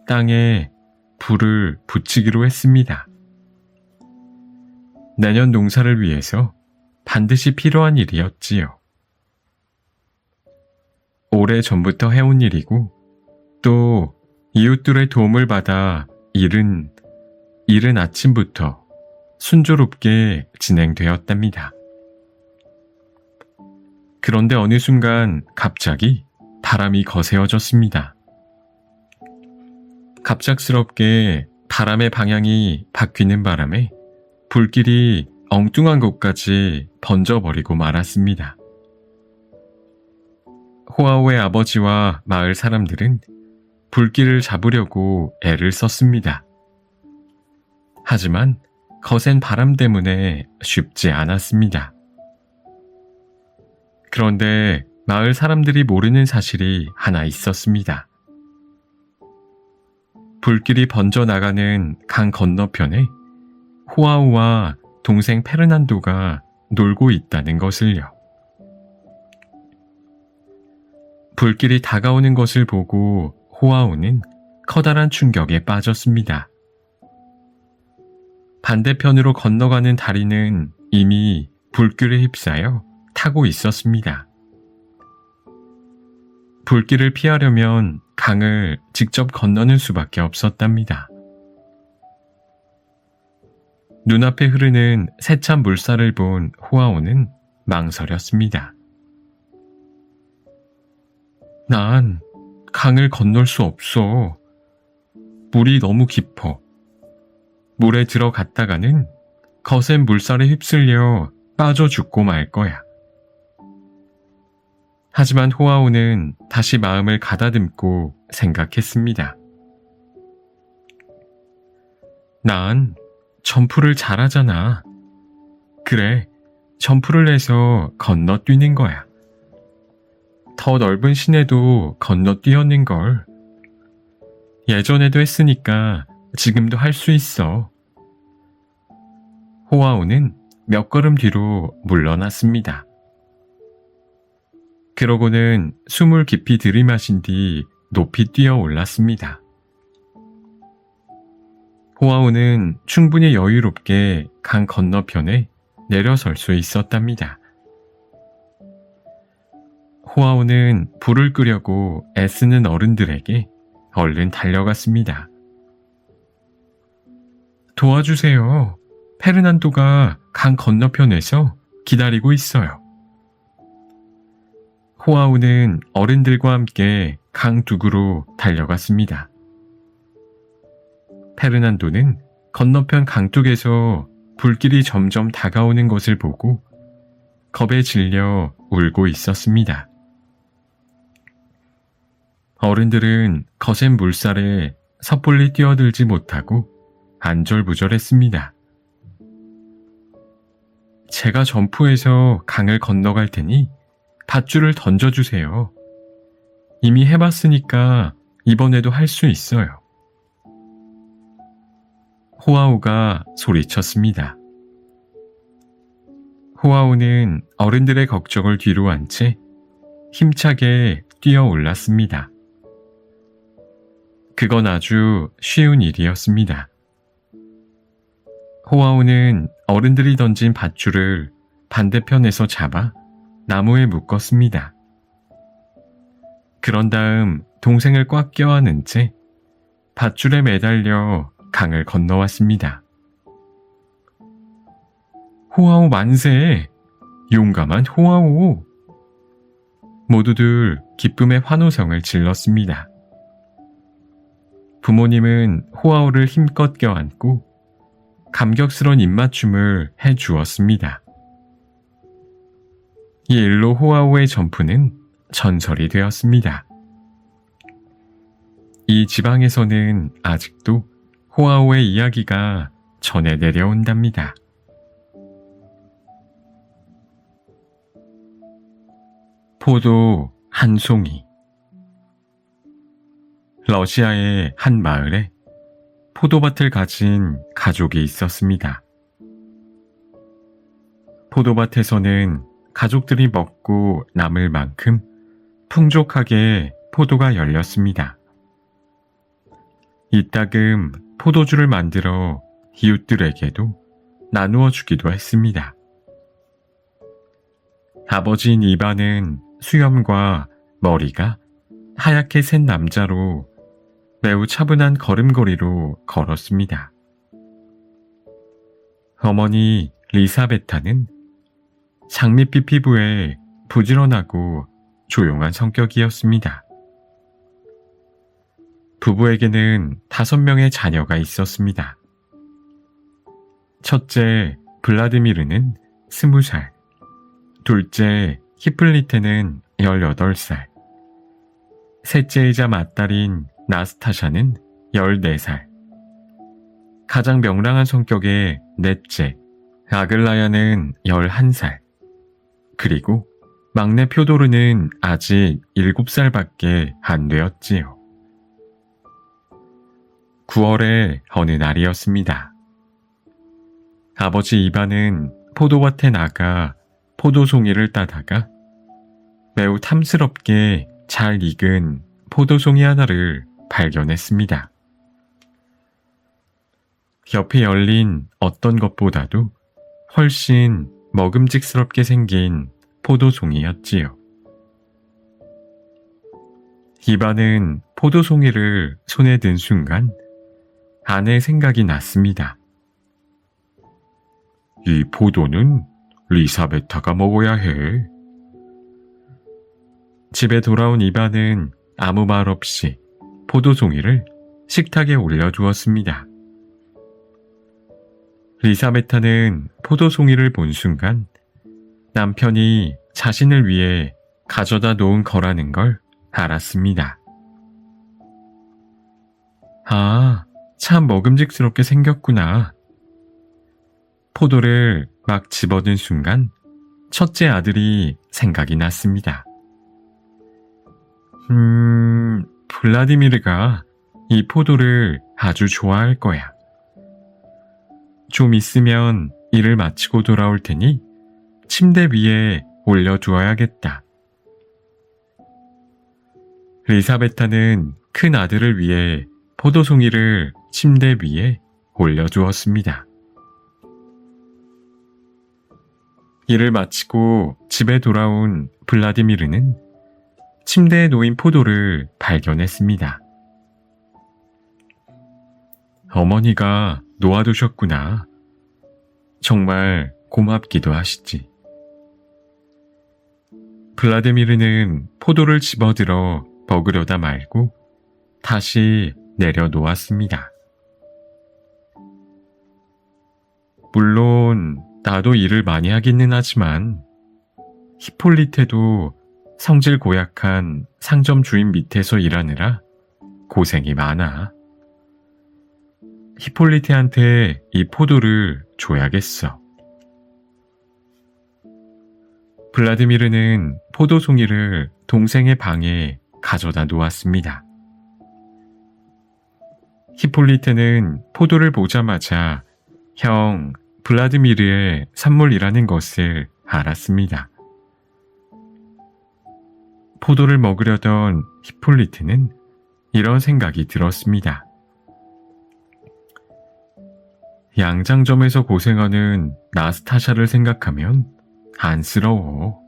땅에 불을 붙이기로 했습니다. 내년 농사를 위해서 반드시 필요한 일이었지요. 오래전부터 해온 일이고 또 이웃들의 도움을 받아 일은 이른 아침부터 순조롭게 진행되었답니다. 그런데 어느 순간 갑자기 바람이 거세어졌습니다. 갑작스럽게 바람의 방향이 바뀌는 바람에 불길이 엉뚱한 곳까지 번져버리고 말았습니다. 호아오의 아버지와 마을 사람들은 불길을 잡으려고 애를 썼습니다. 하지만 거센 바람 때문에 쉽지 않았습니다. 그런데 마을 사람들이 모르는 사실이 하나 있었습니다. 불길이 번져나가는 강 건너편에 호아오와 동생 페르난도가 놀고 있다는 것을요. 불길이 다가오는 것을 보고 호아오는 커다란 충격에 빠졌습니다. 반대편으로 건너가는 다리는 이미 불길에 휩싸여 타고 있었습니다. 불길을 피하려면 강을 직접 건너는 수밖에 없었답니다. 눈앞에 흐르는 세찬 물살을 본 호아오는 망설였습니다. 난 강을 건널 수 없어. 물이 너무 깊어. 물에 들어갔다가는 거센 물살에 휩쓸려 빠져 죽고 말 거야. 하지만 호아오는 다시 마음을 가다듬고 생각했습니다. 난 점프를 잘하잖아. 그래, 점프를 해서 건너뛰는 거야. 더 넓은 시내도 건너뛰었는걸. 예전에도 했으니까 지금도 할 수 있어. 호아오는 몇 걸음 뒤로 물러났습니다. 그러고는 숨을 깊이 들이마신 뒤 높이 뛰어 올랐습니다. 호아오는 충분히 여유롭게 강 건너편에 내려설 수 있었답니다. 호아오는 불을 끄려고 애쓰는 어른들에게 얼른 달려갔습니다. 도와주세요. 페르난도가 강 건너편에서 기다리고 있어요. 호아오는 어른들과 함께 강 두구로 달려갔습니다. 페르난도는 건너편 강둑에서 불길이 점점 다가오는 것을 보고 겁에 질려 울고 있었습니다. 어른들은 거센 물살에 섣불리 뛰어들지 못하고 안절부절했습니다. 제가 점프해서 강을 건너갈 테니 밧줄을 던져주세요. 이미 해봤으니까 이번에도 할 수 있어요. 호아오가 소리쳤습니다. 호아오는 어른들의 걱정을 뒤로 한 채 힘차게 뛰어 올랐습니다. 그건 아주 쉬운 일이었습니다. 호아오는 어른들이 던진 밧줄을 반대편에서 잡아 나무에 묶었습니다. 그런 다음 동생을 꽉 껴안은 채 밧줄에 매달려 강을 건너왔습니다. 호아오 만세! 용감한 호아오! 모두들 기쁨의 환호성을 질렀습니다. 부모님은 호아오를 힘껏 껴안고 감격스러운 입맞춤을 해주었습니다. 이 일로 호아오의 점프는 전설이 되었습니다. 이 지방에서는 아직도 호아오의 이야기가 전해 내려온답니다. 포도 한 송이. 러시아의 한 마을에 포도밭을 가진 가족이 있었습니다. 포도밭에서는 가족들이 먹고 남을 만큼 풍족하게 포도가 열렸습니다. 이따금 포도주를 만들어 이웃들에게도 나누어 주기도 했습니다. 아버지인 이반은 수염과 머리가 하얗게 센 남자로 매우 차분한 걸음걸이로 걸었습니다. 어머니 리사베타는 장밋빛 피부에 부지런하고 조용한 성격이었습니다. 부부에게는 5명의 자녀가 있었습니다. 첫째 블라디미르는 20살, 둘째 히플리테는 18살, 셋째이자 맏딸인 나스타샤는 14살, 가장 명랑한 성격의 넷째 아글라야는 11살, 그리고 막내 표도르는 아직 7살밖에 안 되었지요. 9월의 어느 날이었습니다. 아버지 이반은 포도밭에 나가 포도송이를 따다가 매우 탐스럽게 잘 익은 포도송이 하나를 발견했습니다. 옆에 열린 어떤 것보다도 훨씬 먹음직스럽게 생긴 포도송이였지요. 이반은 포도송이를 손에 든 순간 아내의 생각이 났습니다. 이 포도는 리사베타가 먹어야 해. 집에 돌아온 이반은 아무 말 없이 포도송이를 식탁에 올려두었습니다. 리사베타는 포도송이를 본 순간 남편이 자신을 위해 가져다 놓은 거라는 걸 알았습니다. 아, 참 먹음직스럽게 생겼구나. 포도를 막 집어든 순간 첫째 아들이 생각이 났습니다. 블라디미르가 이 포도를 아주 좋아할 거야. 좀 있으면 일을 마치고 돌아올 테니 침대 위에 올려두어야겠다. 리사베타는 큰 아들을 위해 포도송이를 침대 위에 올려두었습니다. 일을 마치고 집에 돌아온 블라디미르는 침대에 놓인 포도를 발견했습니다. 어머니가 놓아두셨구나. 정말 고맙기도 하시지. 블라디미르는 포도를 집어들어 먹으려다 말고 다시 내려놓았습니다. 물론 나도 일을 많이 하기는 하지만 히폴리테도 성질 고약한 상점 주인 밑에서 일하느라 고생이 많아. 히폴리테한테 이 포도를 줘야겠어. 블라디미르는 포도송이를 동생의 방에 가져다 놓았습니다. 히폴리테는 포도를 보자마자 형 블라디미르의 선물이라는 것을 알았습니다. 포도를 먹으려던 히폴리테는 이런 생각이 들었습니다. 양장점에서 고생하는 나스타샤를 생각하면 안쓰러워.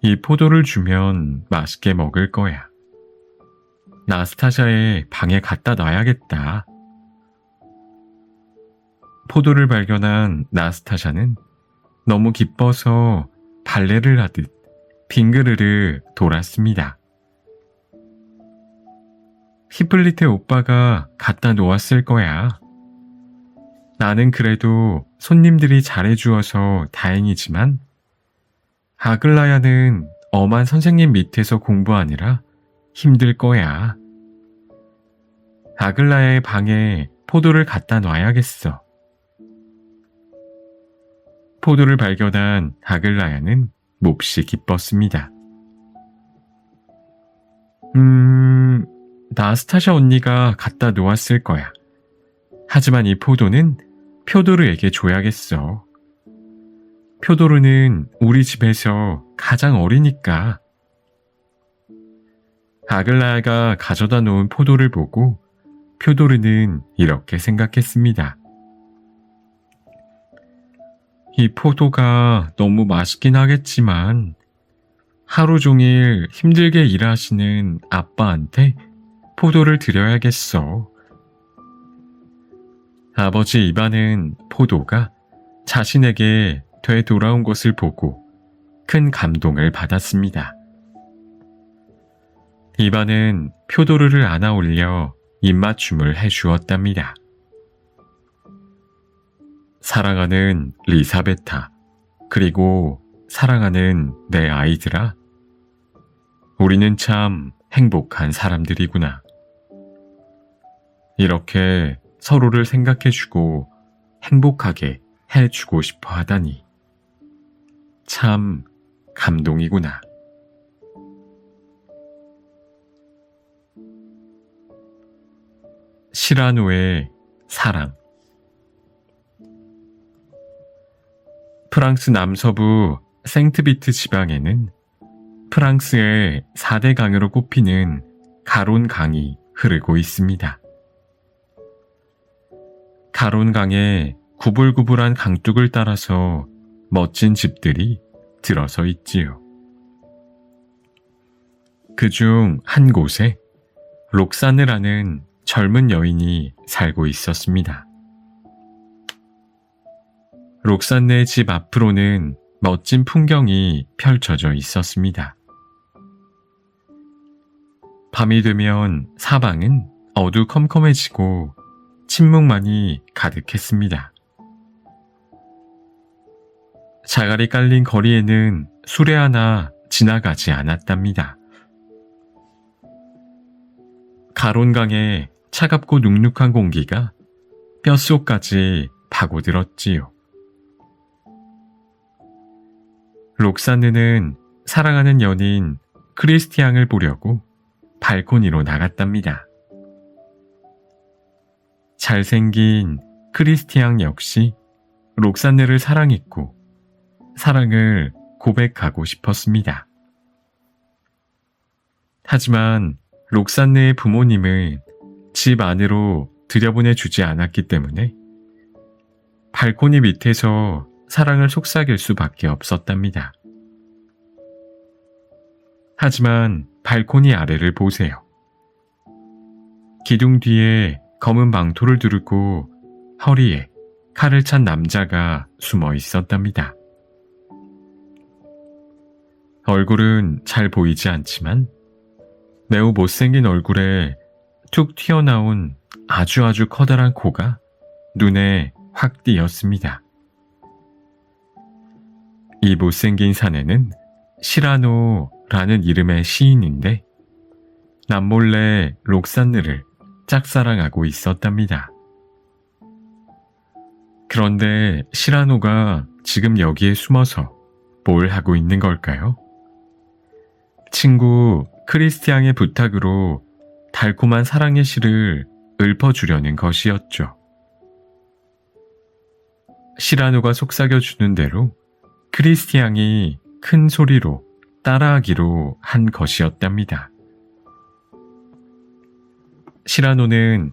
이 포도를 주면 맛있게 먹을 거야. 나스타샤의 방에 갖다 놔야겠다. 포도를 발견한 나스타샤는 너무 기뻐서 발레를 하듯 빙그르르 돌았습니다. 히플리테 오빠가 갖다 놓았을 거야. 나는 그래도 손님들이 잘해주어서 다행이지만 아글라야는 엄한 선생님 밑에서 공부하느라 힘들 거야. 아글라야의 방에 포도를 갖다 놔야겠어. 포도를 발견한 아글라야는 몹시 기뻤습니다. 나스타샤 언니가 갖다 놓았을 거야. 하지만 이 포도는 표도르에게 줘야겠어. 표도르는 우리 집에서 가장 어리니까. 아글라야가 가져다 놓은 포도를 보고 표도르는 이렇게 생각했습니다. 이 포도가 너무 맛있긴 하겠지만 하루 종일 힘들게 일하시는 아빠한테 포도를 드려야겠어. 아버지 이반은 포도가 자신에게 되돌아온 것을 보고 큰 감동을 받았습니다. 이반은 표도르를 안아 올려 입맞춤을 해주었답니다. 사랑하는 리사베타, 그리고 사랑하는 내 아이들아, 우리는 참 행복한 사람들이구나. 이렇게 서로를 생각해주고 행복하게 해주고 싶어 하다니 참 감동이구나. 시라노의 사랑. 프랑스 남서부 생트비트 지방에는 프랑스의 4대 강으로 꼽히는 가론 강이 흐르고 있습니다. 가론 강의 구불구불한 강둑을 따라서 멋진 집들이 들어서 있지요. 그중 한 곳에 록사느라는 젊은 여인이 살고 있었습니다. 록산네의 집 앞으로는 멋진 풍경이 펼쳐져 있었습니다. 밤이 되면 사방은 어두컴컴해지고 침묵만이 가득했습니다. 자갈이 깔린 거리에는 수레 하나 지나가지 않았답니다. 가론강의 차갑고 눅눅한 공기가 뼛속까지 파고들었지요. 록사느는 사랑하는 연인 크리스티앙을 보려고 발코니로 나갔답니다. 잘생긴 크리스티앙 역시 록사느를 사랑했고 사랑을 고백하고 싶었습니다. 하지만 록사느의 부모님은 집 안으로 들여보내주지 않았기 때문에 발코니 밑에서 사랑을 속삭일 수밖에 없었답니다. 하지만 발코니 아래를 보세요. 기둥 뒤에 검은 망토를 두르고 허리에 칼을 찬 남자가 숨어 있었답니다. 얼굴은 잘 보이지 않지만 매우 못생긴 얼굴에 툭 튀어나온 아주 커다란 코가 눈에 확 띄었습니다. 이 못생긴 사내는 시라노라는 이름의 시인인데 남몰래 록사느를 짝사랑하고 있었답니다. 그런데 시라노가 지금 여기에 숨어서 뭘 하고 있는 걸까요? 친구 크리스티앙의 부탁으로 달콤한 사랑의 시를 읊어주려는 것이었죠. 시라노가 속삭여주는 대로 크리스티앙이 큰 소리로 따라하기로 한 것이었답니다. 시라노는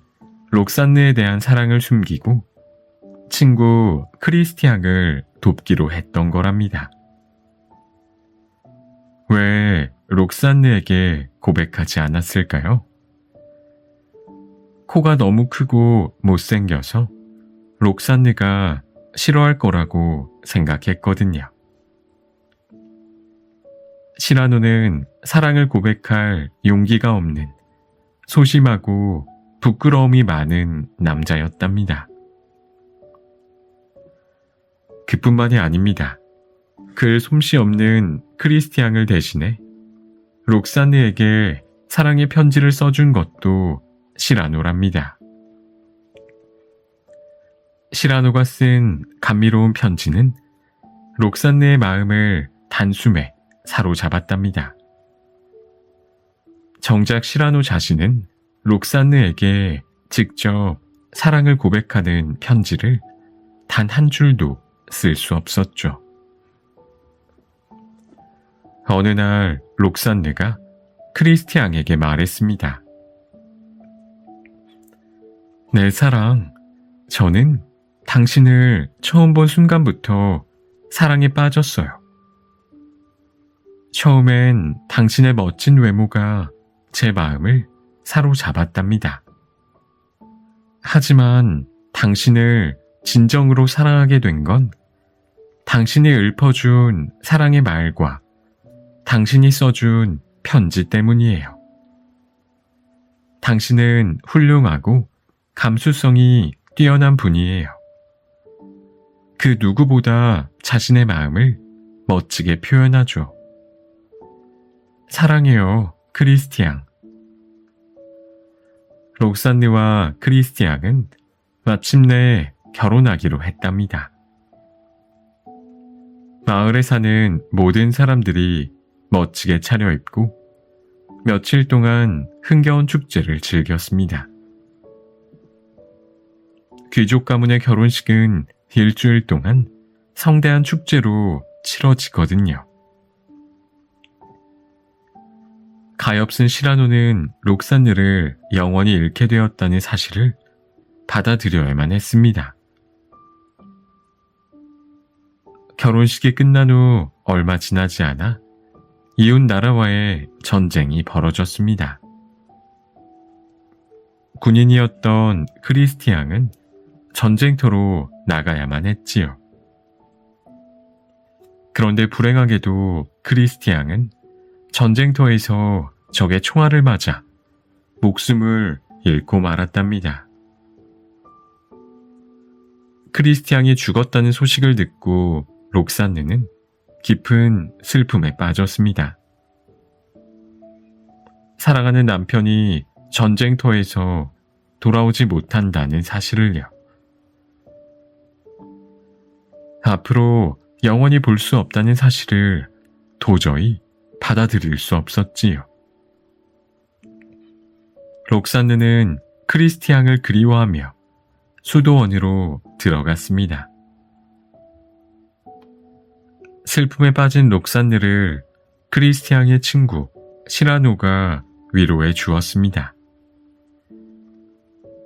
록산느에 대한 사랑을 숨기고 친구 크리스티앙을 돕기로 했던 거랍니다. 왜 록산느에게 고백하지 않았을까요? 코가 너무 크고 못생겨서 록산느가 싫어할 거라고 생각했거든요. 시라노는 사랑을 고백할 용기가 없는 소심하고 부끄러움이 많은 남자였답니다. 그뿐만이 아닙니다. 그 솜씨 없는 크리스티앙을 대신해 록사느에게 사랑의 편지를 써준 것도 시라노랍니다. 시라노가 쓴 감미로운 편지는 록사느의 마음을 단숨에 사로잡았답니다. 정작 시라노 자신은 록사느에게 직접 사랑을 고백하는 편지를 단 한 줄도 쓸 수 없었죠. 어느 날 록사느가 크리스티앙에게 말했습니다. 내 사랑, 저는 당신을 처음 본 순간부터 사랑에 빠졌어요. 처음엔 당신의 멋진 외모가 제 마음을 사로잡았답니다. 하지만 당신을 진정으로 사랑하게 된 건 당신이 읊어준 사랑의 말과 당신이 써준 편지 때문이에요. 당신은 훌륭하고 감수성이 뛰어난 분이에요. 그 누구보다 자신의 마음을 멋지게 표현하죠. 사랑해요, 크리스티앙. 록산느와 크리스티앙은 마침내 결혼하기로 했답니다. 마을에 사는 모든 사람들이 멋지게 차려입고 며칠 동안 흥겨운 축제를 즐겼습니다. 귀족 가문의 결혼식은 일주일 동안 성대한 축제로 치러지거든요. 가엾은 시라노는 록산느를 영원히 잃게 되었다는 사실을 받아들여야만 했습니다. 결혼식이 끝난 후 얼마 지나지 않아 이웃 나라와의 전쟁이 벌어졌습니다. 군인이었던 크리스티앙은 전쟁터로 나가야만 했지요. 그런데 불행하게도 크리스티앙은 전쟁터에서 적의 총알을 맞아 목숨을 잃고 말았답니다. 크리스티앙이 죽었다는 소식을 듣고 록산느는 깊은 슬픔에 빠졌습니다. 사랑하는 남편이 전쟁터에서 돌아오지 못한다는 사실을요. 앞으로 영원히 볼 수 없다는 사실을 도저히 받아들일 수 없었지요. 록산느는 크리스티앙을 그리워하며 수도원으로 들어갔습니다. 슬픔에 빠진 록산느를 크리스티앙의 친구 시라노가 위로해 주었습니다.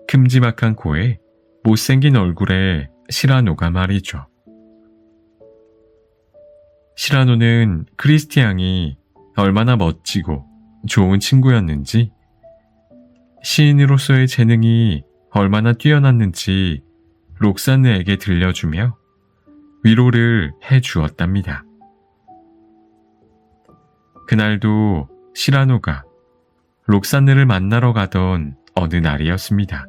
큼지막한 코에 못생긴 얼굴의 시라노가 말이죠. 시라노는 크리스티앙이 얼마나 멋지고 좋은 친구였는지, 시인으로서의 재능이 얼마나 뛰어났는지 록산느에게 들려주며 위로를 해주었답니다. 그날도 시라노가 록산느를 만나러 가던 어느 날이었습니다.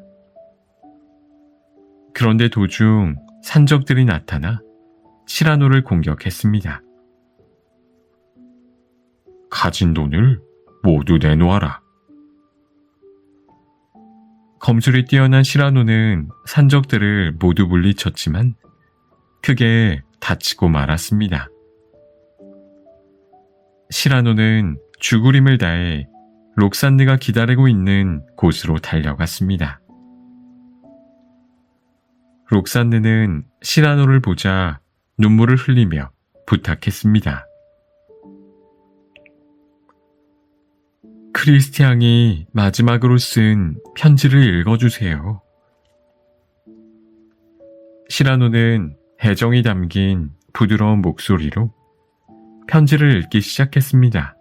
그런데 도중 산적들이 나타나 시라노를 공격했습니다. 가진 돈을 모두 내놓아라. 검술이 뛰어난 시라노는 산적들을 모두 물리쳤지만 크게 다치고 말았습니다. 시라노는 죽을 힘을 다해 록산느가 기다리고 있는 곳으로 달려갔습니다. 록산느는 시라노를 보자 눈물을 흘리며 부탁했습니다. 크리스티앙이 마지막으로 쓴 편지를 읽어주세요. 시라노는 애정이 담긴 부드러운 목소리로 편지를 읽기 시작했습니다.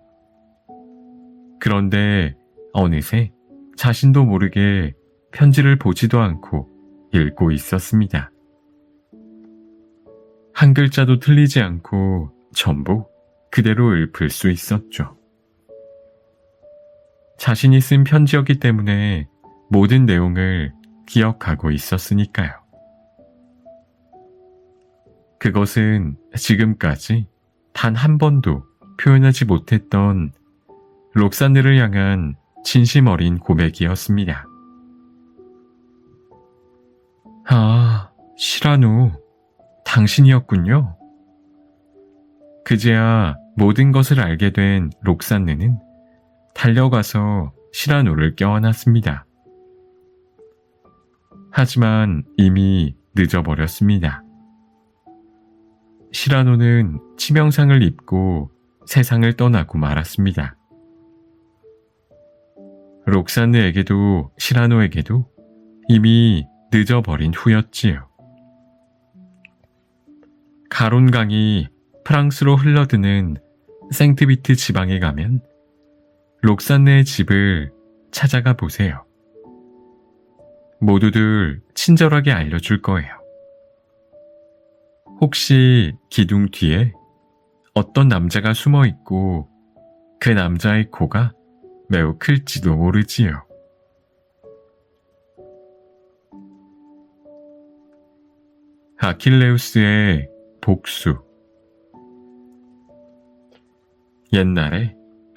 그런데 어느새 자신도 모르게 편지를 보지도 않고 읽고 있었습니다. 한 글자도 틀리지 않고 전부 그대로 읊을 수 있었죠. 자신이 쓴 편지였기 때문에 모든 내용을 기억하고 있었으니까요. 그것은 지금까지 단 한 번도 표현하지 못했던 록산느를 향한 진심 어린 고백이었습니다. 아, 시라노, 당신이었군요. 그제야 모든 것을 알게 된 록산느는 달려가서 시라노를 껴안았습니다. 하지만 이미 늦어버렸습니다. 시라노는 치명상을 입고 세상을 떠나고 말았습니다. 록산느에게도 시라노에게도 이미 늦어버린 후였지요. 가론강이 프랑스로 흘러드는 생트비트 지방에 가면 록산느의 집을 찾아가 보세요. 모두들 친절하게 알려줄 거예요. 혹시 기둥 뒤에 어떤 남자가 숨어 있고 그 남자의 코가 매우 클지도 모르지요. 아킬레우스의 복수. 옛날에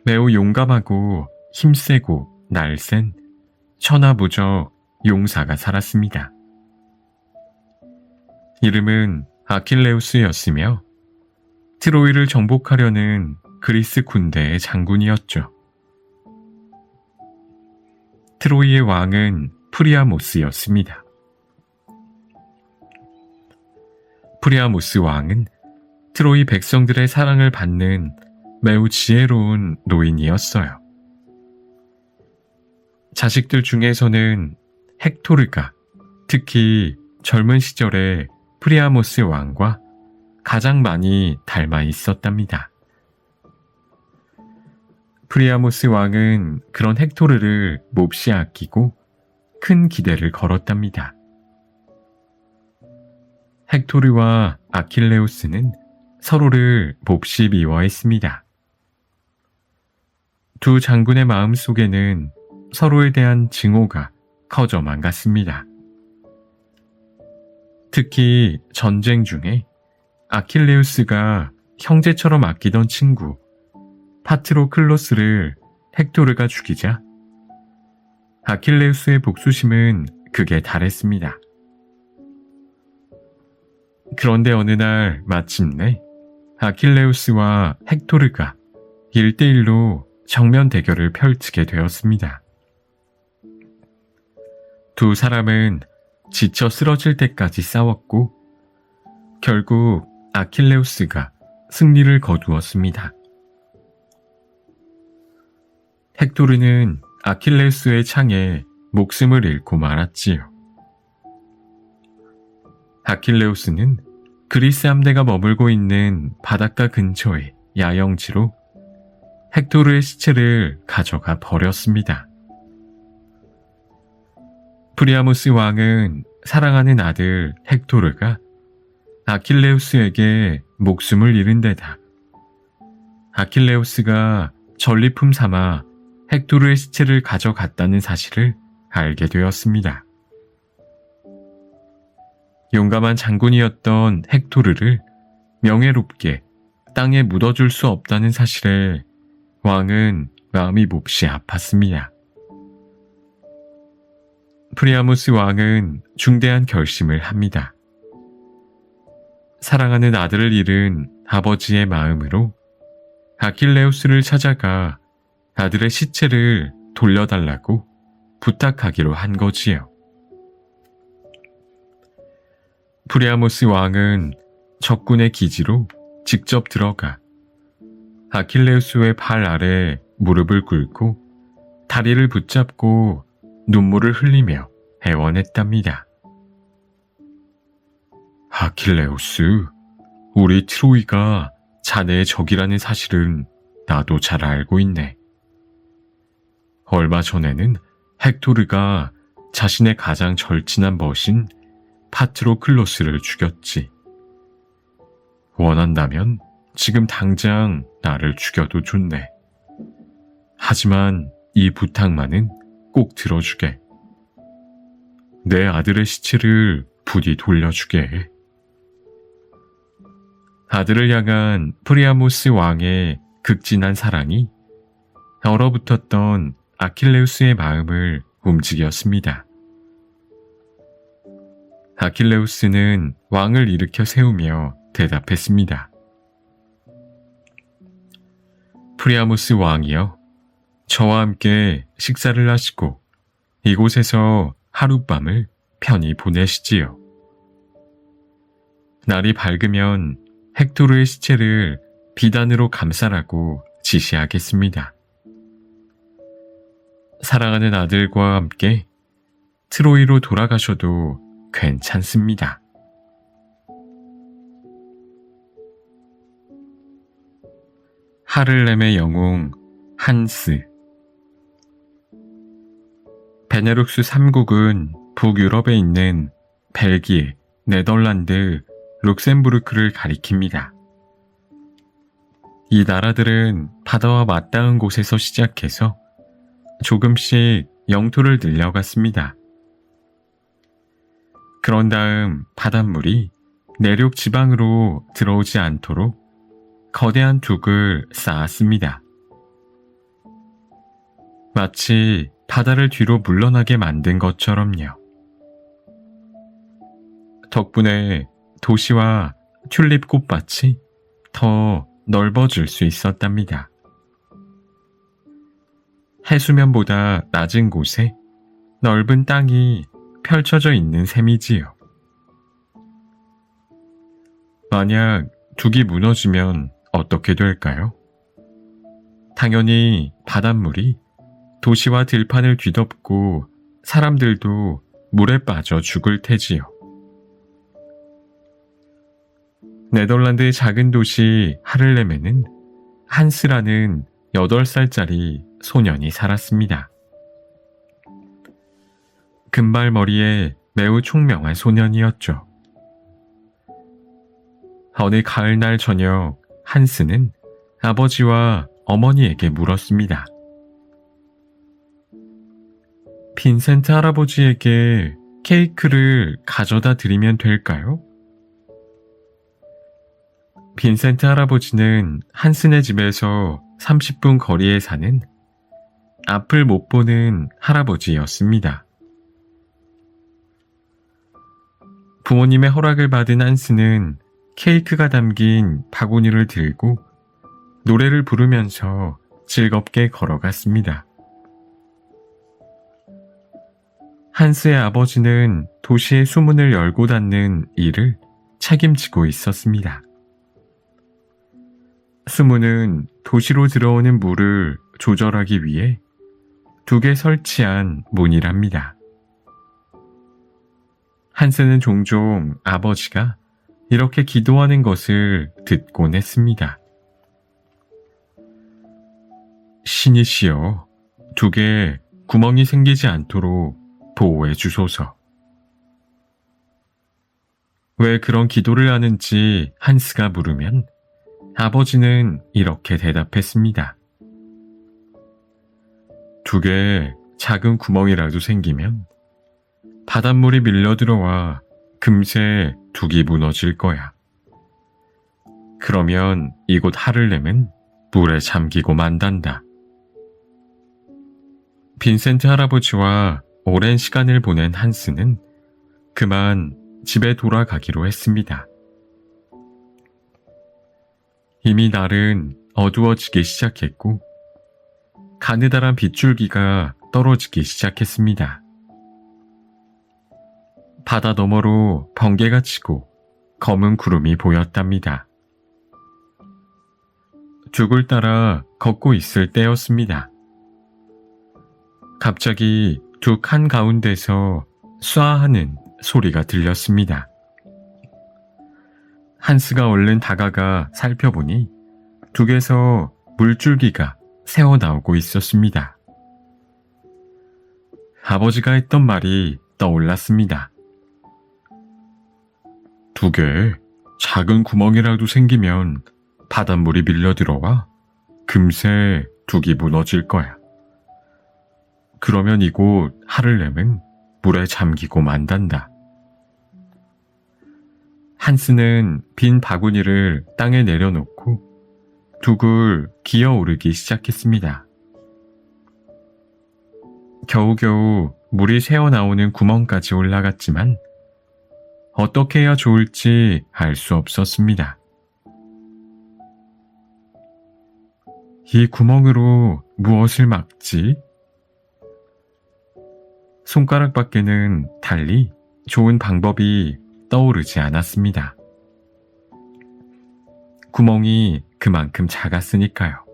매우 용감하고 힘세고 날쌘 천하무적 용사가 살았습니다. 이름은 아킬레우스였으며 트로이를 정복하려는 그리스 군대의 장군이었죠. 트로이의 왕은 프리아모스였습니다. 프리아모스 왕은 트로이 백성들의 사랑을 받는 매우 지혜로운 노인이었어요. 자식들 중에서는 헥토르가 특히 젊은 시절에 프리아모스 왕과 가장 많이 닮아 있었답니다. 프리아모스 왕은 그런 헥토르를 몹시 아끼고 큰 기대를 걸었답니다. 헥토르와 아킬레우스는 서로를 몹시 미워했습니다. 두 장군의 마음속에는 서로에 대한 증오가 커져만 갔습니다. 특히 전쟁 중에 아킬레우스가 형제처럼 아끼던 친구 파트로클로스를 헥토르가 죽이자 아킬레우스의 복수심은 극에 달했습니다. 그런데 어느 날 마침내 아킬레우스와 헥토르가 1대1로 정면 대결을 펼치게 되었습니다. 두 사람은 지쳐 쓰러질 때까지 싸웠고 결국 아킬레우스가 승리를 거두었습니다. 헥토르는 아킬레우스의 창에 목숨을 잃고 말았지요. 아킬레우스는 그리스 함대가 머물고 있는 바닷가 근처의 야영지로 헥토르의 시체를 가져가 버렸습니다. 프리아모스 왕은 사랑하는 아들 헥토르가 아킬레우스에게 목숨을 잃은 데다 아킬레우스가 전리품 삼아 헥토르의 시체를 가져갔다는 사실을 알게 되었습니다. 용감한 장군이었던 헥토르를 명예롭게 땅에 묻어줄 수 없다는 사실에 왕은 마음이 몹시 아팠습니다. 프리아모스 왕은 중대한 결심을 합니다. 사랑하는 아들을 잃은 아버지의 마음으로 아킬레우스를 찾아가 아들의 시체를 돌려달라고 부탁하기로 한 거지요. 프리아모스 왕은 적군의 기지로 직접 들어가 아킬레우스의 발 아래 무릎을 꿇고 다리를 붙잡고 눈물을 흘리며 애원했답니다. 아킬레우스, 우리 트로이가 자네의 적이라는 사실은 나도 잘 알고 있네. 얼마 전에는 헥토르가 자신의 가장 절친한 벗인 파트로클로스를 죽였지. 원한다면 지금 당장 나를 죽여도 좋네. 하지만 이 부탁만은 꼭 들어주게. 내 아들의 시체를 부디 돌려주게 해. 아들을 향한 프리아모스 왕의 극진한 사랑이 얼어붙었던 아킬레우스의 마음을 움직였습니다. 아킬레우스는 왕을 일으켜 세우며 대답했습니다. 프리아모스 왕이여, 저와 함께 식사를 하시고 이곳에서 하룻밤을 편히 보내시지요. 날이 밝으면 헥토르의 시체를 비단으로 감싸라고 지시하겠습니다. 사랑하는 아들과 함께 트로이로 돌아가셔도 괜찮습니다. 하를렘의 영웅 한스. 베네룩스 3국은 북유럽에 있는 벨기에, 네덜란드, 룩셈부르크를 가리킵니다. 이 나라들은 바다와 맞닿은 곳에서 시작해서 조금씩 영토를 늘려갔습니다. 그런 다음 바닷물이 내륙 지방으로 들어오지 않도록 거대한 둑을 쌓았습니다. 마치 바다를 뒤로 물러나게 만든 것처럼요. 덕분에 도시와 튤립 꽃밭이 더 넓어질 수 있었답니다. 해수면보다 낮은 곳에 넓은 땅이 펼쳐져 있는 셈이지요. 만약 둑이 무너지면 어떻게 될까요? 당연히 바닷물이 도시와 들판을 뒤덮고 사람들도 물에 빠져 죽을 테지요. 네덜란드의 작은 도시 하를렘에는 한스라는 8살짜리 소년이 살았습니다. 금발머리에 매우 총명한 소년이었죠. 어느 가을날 저녁 한스는 아버지와 어머니에게 물었습니다. 빈센트 할아버지에게 케이크를 가져다 드리면 될까요? 빈센트 할아버지는 한스네 집에서 30분 거리에 사는 앞을 못 보는 할아버지였습니다. 부모님의 허락을 받은 한스는 케이크가 담긴 바구니를 들고 노래를 부르면서 즐겁게 걸어갔습니다. 한스의 아버지는 도시의 수문을 열고 닫는 일을 책임지고 있었습니다. 수문은 도시로 들어오는 물을 조절하기 위해 2개 설치한 문이랍니다. 한스는 종종 아버지가 이렇게 기도하는 것을 듣곤 했습니다. 신이시여, 2개 구멍이 생기지 않도록 보호해 주소서. 왜 그런 기도를 하는지 한스가 물으면 아버지는 이렇게 대답했습니다. 2개 작은 구멍이라도 생기면 바닷물이 밀려들어와 금세 둑이 무너질 거야. 그러면 이곳 하를렘은 물에 잠기고 만단다. 빈센트 할아버지와 오랜 시간을 보낸 한스는 그만 집에 돌아가기로 했습니다. 이미 날은 어두워지기 시작했고 가느다란 빗줄기가 떨어지기 시작했습니다. 바다 너머로 번개가 치고 검은 구름이 보였답니다. 둑을 따라 걷고 있을 때였습니다. 갑자기 둑 한가운데서 쏴하는 소리가 들렸습니다. 한스가 얼른 다가가 살펴보니 둑에서 물줄기가 새어나오고 있었습니다. 아버지가 했던 말이 떠올랐습니다. 2개 작은 구멍이라도 생기면 바닷물이 밀려들어와 금세 둑이 무너질 거야. 그러면 이곳 하를렘은 물에 잠기고 만단다. 한스는 빈 바구니를 땅에 내려놓고 둑을 기어오르기 시작했습니다. 겨우겨우 물이 새어나오는 구멍까지 올라갔지만 어떻게 해야 좋을지 알 수 없었습니다. 이 구멍으로 무엇을 막지? 손가락밖에는 달리 좋은 방법이 떠오르지 않았습니다. 구멍이 그만큼 작았으니까요.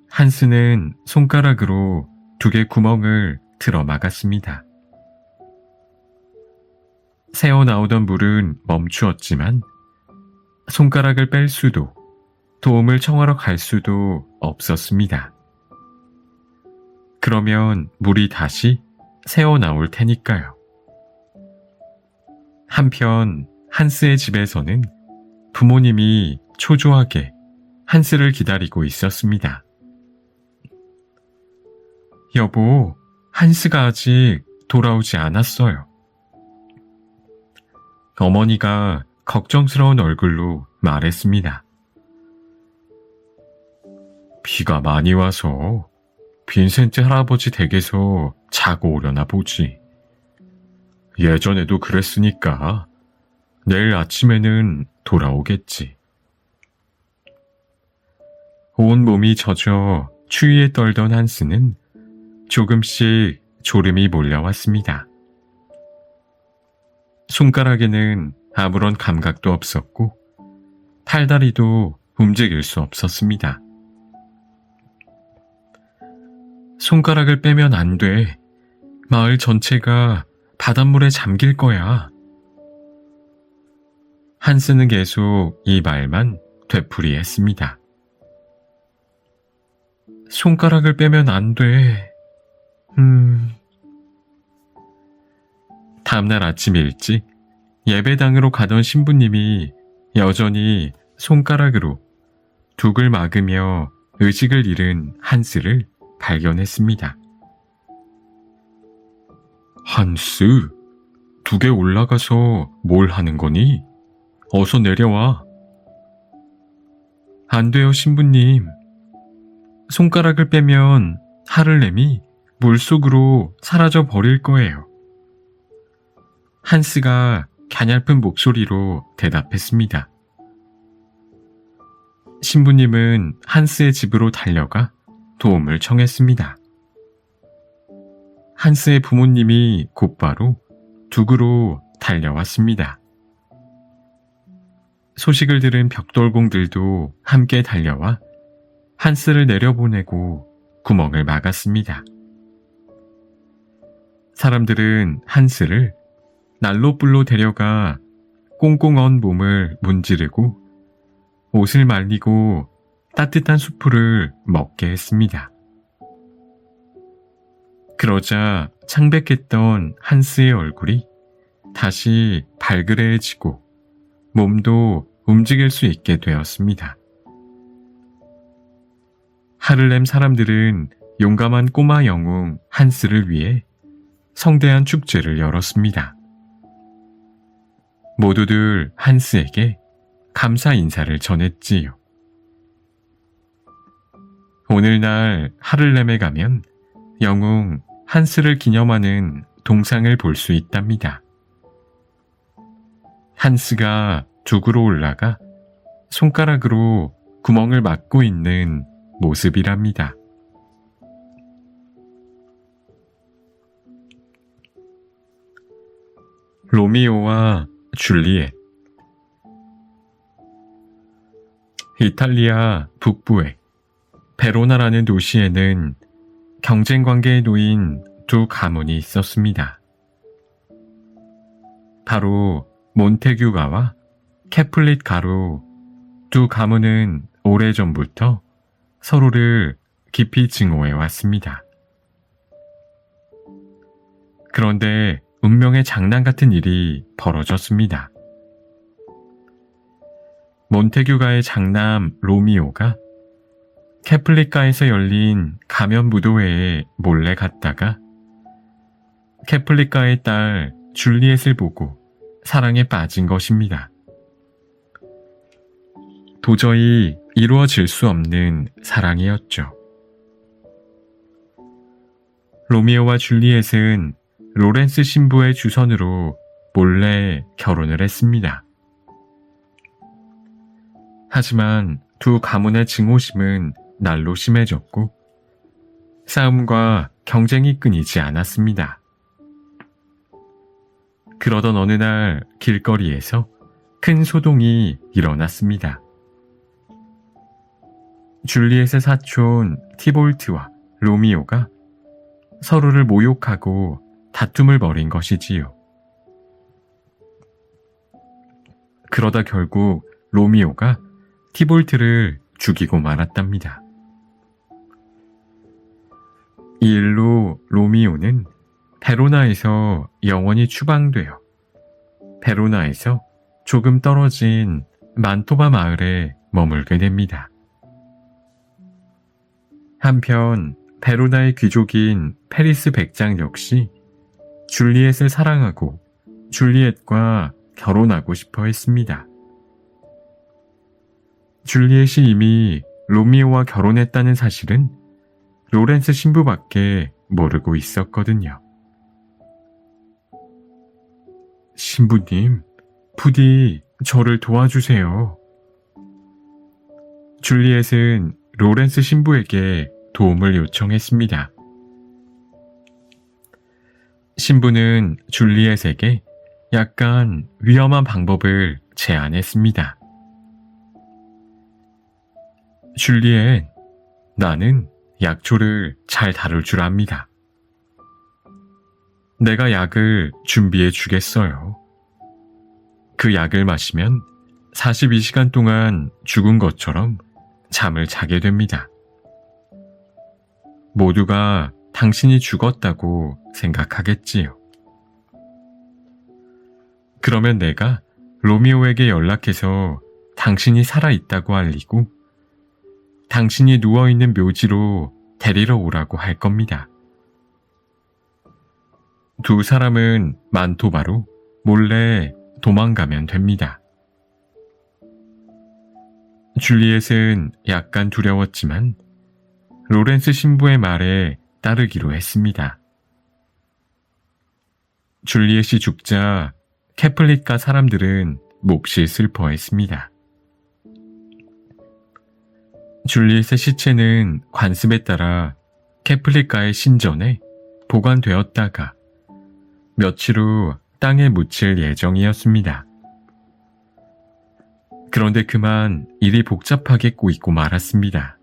한스는 손가락으로 2개 구멍을 틀어 막았습니다. 새어나오던 물은 멈추었지만 손가락을 뺄 수도 도움을 청하러 갈 수도 없었습니다. 그러면 물이 다시 새어나올 테니까요. 한편 한스의 집에서는 부모님이 초조하게 한스를 기다리고 있었습니다. 여보, 한스가 아직 돌아오지 않았어요. 어머니가 걱정스러운 얼굴로 말했습니다. 비가 많이 와서 빈센트 할아버지 댁에서 자고 오려나 보지. 예전에도 그랬으니까 내일 아침에는 돌아오겠지. 온 몸이 젖어 추위에 떨던 한스는 조금씩 졸음이 몰려왔습니다. 손가락에는 아무런 감각도 없었고 팔다리도 움직일 수 없었습니다. 손가락을 빼면 안 돼. 마을 전체가 바닷물에 잠길 거야. 한스는 계속 이 말만 되풀이했습니다. 손가락을 빼면 안 돼. 다음날 아침 일찍 예배당으로 가던 신부님이 여전히 손가락으로 둑을 막으며 의식을 잃은 한스를 발견했습니다. 한스, 둑에 올라가서 뭘 하는 거니? 어서 내려와. 안 돼요, 신부님. 손가락을 빼면 하를렘이 물속으로 사라져 버릴 거예요. 한스가 갸냘픈 목소리로 대답했습니다. 신부님은 한스의 집으로 달려가 도움을 청했습니다. 한스의 부모님이 곧바로 둑으로 달려왔습니다. 소식을 들은 벽돌공들도 함께 달려와 한스를 내려보내고 구멍을 막았습니다. 사람들은 한스를 난로불로 데려가 꽁꽁 언 몸을 문지르고 옷을 말리고 따뜻한 수프를 먹게 했습니다. 그러자 창백했던 한스의 얼굴이 다시 발그레해지고 몸도 움직일 수 있게 되었습니다. 하를렘 사람들은 용감한 꼬마 영웅 한스를 위해 성대한 축제를 열었습니다. 모두들 한스에게 감사 인사를 전했지요. 오늘날 하를렘에 가면 영웅 한스를 기념하는 동상을 볼 수 있답니다. 한스가 둑으로 올라가 손가락으로 구멍을 막고 있는 모습이랍니다. 로미오와 줄리엣. 이탈리아 북부의 베로나라는 도시에는 경쟁 관계에 놓인 두 가문이 있었습니다. 바로 몬테규가와 캐플릿가로 두 가문은 오래전부터 서로를 깊이 증오해 왔습니다. 그런데 운명의 장난 같은 일이 벌어졌습니다. 몬테규가의 장남 로미오가 캐플릿가에서 열린 가면 무도회에 몰래 갔다가 캐플릿가의 딸 줄리엣을 보고 사랑에 빠진 것입니다. 도저히 이루어질 수 없는 사랑이었죠. 로미오와 줄리엣은 로렌스 신부의 주선으로 몰래 결혼을 했습니다. 하지만 두 가문의 증오심은 날로 심해졌고 싸움과 경쟁이 끊이지 않았습니다. 그러던 어느 날 길거리에서 큰 소동이 일어났습니다. 줄리엣의 사촌 티볼트와 로미오가 서로를 모욕하고 다툼을 벌인 것이지요. 그러다 결국 로미오가 티볼트를 죽이고 말았답니다. 이 일로 로미오는 베로나에서 영원히 추방되어 베로나에서 조금 떨어진 만토바 마을에 머물게 됩니다. 한편 베로나의 귀족인 페리스 백장 역시 줄리엣을 사랑하고 줄리엣과 결혼하고 싶어 했습니다. 줄리엣이 이미 로미오와 결혼했다는 사실은 로렌스 신부밖에 모르고 있었거든요. 신부님, 부디 저를 도와주세요. 줄리엣은 로렌스 신부에게 도움을 요청했습니다. 신부는 줄리엣에게 약간 위험한 방법을 제안했습니다. 줄리엣, 나는 약초를 잘 다룰 줄 압니다. 내가 약을 준비해 주겠어요. 그 약을 마시면 42시간 동안 죽은 것처럼 잠을 자게 됩니다. 모두가 당신이 죽었다고 생각하겠지요. 그러면 내가 로미오에게 연락해서 당신이 살아있다고 알리고 당신이 누워있는 묘지로 데리러 오라고 할 겁니다. 두 사람은 만토바로 몰래 도망가면 됩니다. 줄리엣은 약간 두려웠지만 로렌스 신부의 말에 따르기로 했습니다. 줄리엣이 죽자 캐플릿과 사람들은 몹시 슬퍼했습니다. 줄리엣의 시체는 관습에 따라 캐플릿가의 신전에 보관되었다가 며칠 후 땅에 묻힐 예정이었습니다. 그런데 그만 일이 복잡하게 꼬이고 말았습니다.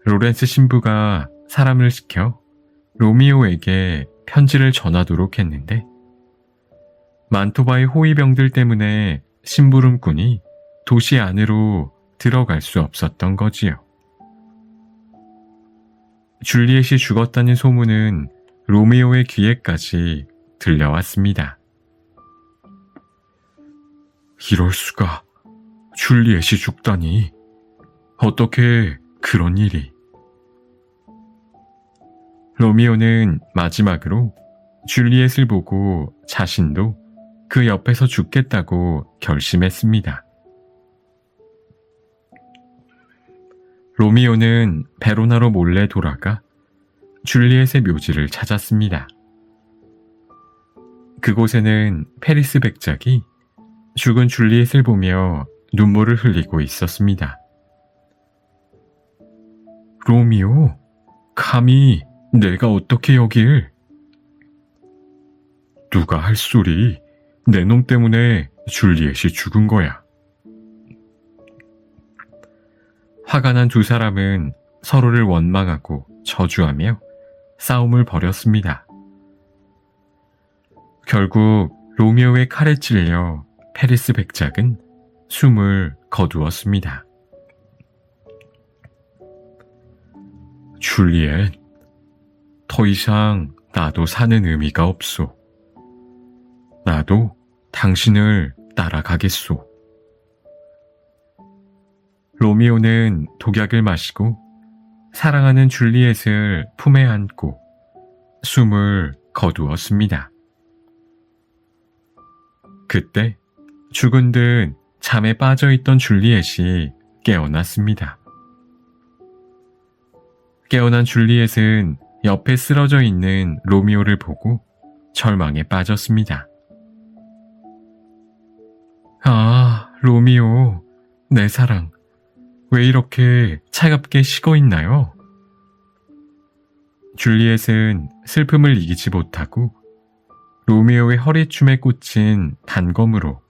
로렌스 신부가 사람을 시켜 로미오에게 편지를 전하도록 했는데 만토바의 호위병들 때문에 심부름꾼이 도시 안으로 들어갈 수 없었던 거지요. 줄리엣이 죽었다는 소문은 로미오의 귀에까지 들려왔습니다. 이럴 수가, 줄리엣이 죽다니. 어떻게 그런 일이. 로미오는 마지막으로 줄리엣을 보고 자신도 그 옆에서 죽겠다고 결심했습니다. 로미오는 베로나로 몰래 돌아가 줄리엣의 묘지를 찾았습니다. 그곳에는 페리스 백작이 죽은 줄리엣을 보며 눈물을 흘리고 있었습니다. 로미오, 감히 내가 어떻게 여길? 누가 할 소리, 내 놈 때문에 줄리엣이 죽은 거야. 화가 난 두 사람은 서로를 원망하고 저주하며 싸움을 벌였습니다. 결국 로미오의 칼에 찔려 페리스 백작은 숨을 거두었습니다. 줄리엣, 더 이상 나도 사는 의미가 없소. 나도 당신을 따라가겠소. 로미오는 독약을 마시고 사랑하는 줄리엣을 품에 안고 숨을 거두었습니다. 그때 죽은 듯 잠에 빠져있던 줄리엣이 깨어났습니다. 깨어난 줄리엣은 옆에 쓰러져 있는 로미오를 보고 절망에 빠졌습니다. 아, 로미오, 내 사랑, 왜 이렇게 차갑게 식어 있나요? 줄리엣은 슬픔을 이기지 못하고 로미오의 허리춤에 꽂힌 단검으로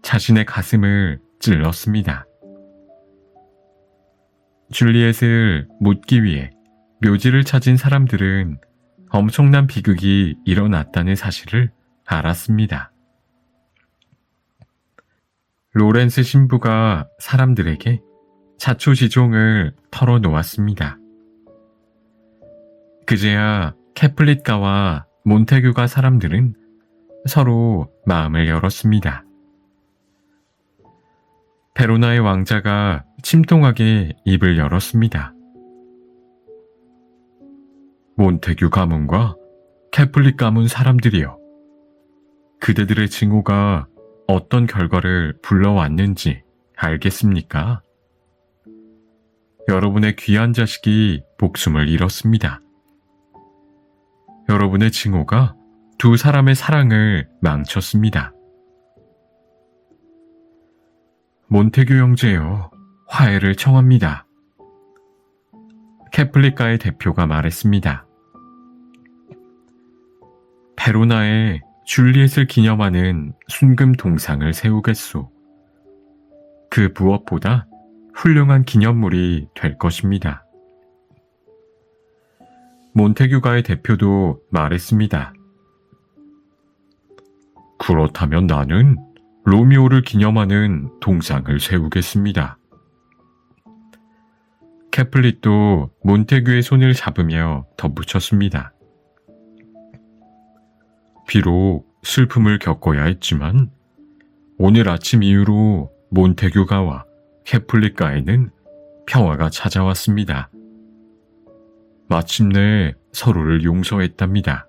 자신의 가슴을 찔렀습니다. 줄리엣을 묻기 위해 묘지를 찾은 사람들은 엄청난 비극이 일어났다는 사실을 알았습니다. 로렌스 신부가 사람들에게 자초지종을 털어놓았습니다. 그제야 캐플릿가와 몬테규가 사람들은 서로 마음을 열었습니다. 베로나의 왕자가 침통하게 입을 열었습니다. 몬테규 가문과 캐플릿 가문 사람들이여, 그대들의 증오가 어떤 결과를 불러왔는지 알겠습니까? 여러분의 귀한 자식이 목숨을 잃었습니다. 여러분의 증오가 두 사람의 사랑을 망쳤습니다. 몬테규 형제여, 화해를 청합니다. 캐플릿가의 대표가 말했습니다. 베로나에 줄리엣을 기념하는 순금 동상을 세우겠소. 그 무엇보다 훌륭한 기념물이 될 것입니다. 몬테규가의 대표도 말했습니다. 그렇다면 나는 로미오를 기념하는 동상을 세우겠습니다. 캐플릿도 몬테규의 손을 잡으며 덧붙였습니다. 비록 슬픔을 겪어야 했지만 오늘 아침 이후로 몬테규가와 캐플릿가에는 평화가 찾아왔습니다. 마침내 서로를 용서했답니다.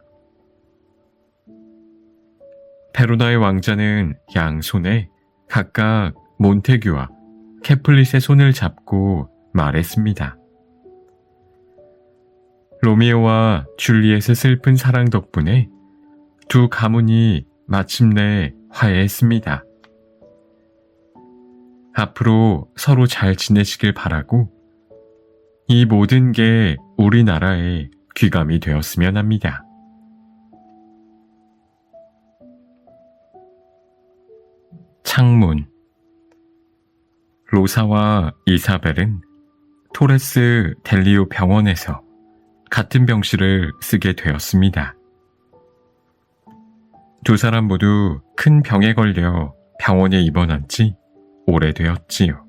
페로나의 왕자는 양손에 각각 몬테규와 캐플릿의 손을 잡고 말했습니다. 로미오와 줄리엣의 슬픈 사랑 덕분에 두 가문이 마침내 화해했습니다. 앞으로 서로 잘 지내시길 바라고 이 모든 게 우리나라의 귀감이 되었으면 합니다. 창문. 로사와 이사벨은 토레스 델리오 병원에서 같은 병실을 쓰게 되었습니다. 두 사람 모두 큰 병에 걸려 병원에 입원한 지 오래되었지요.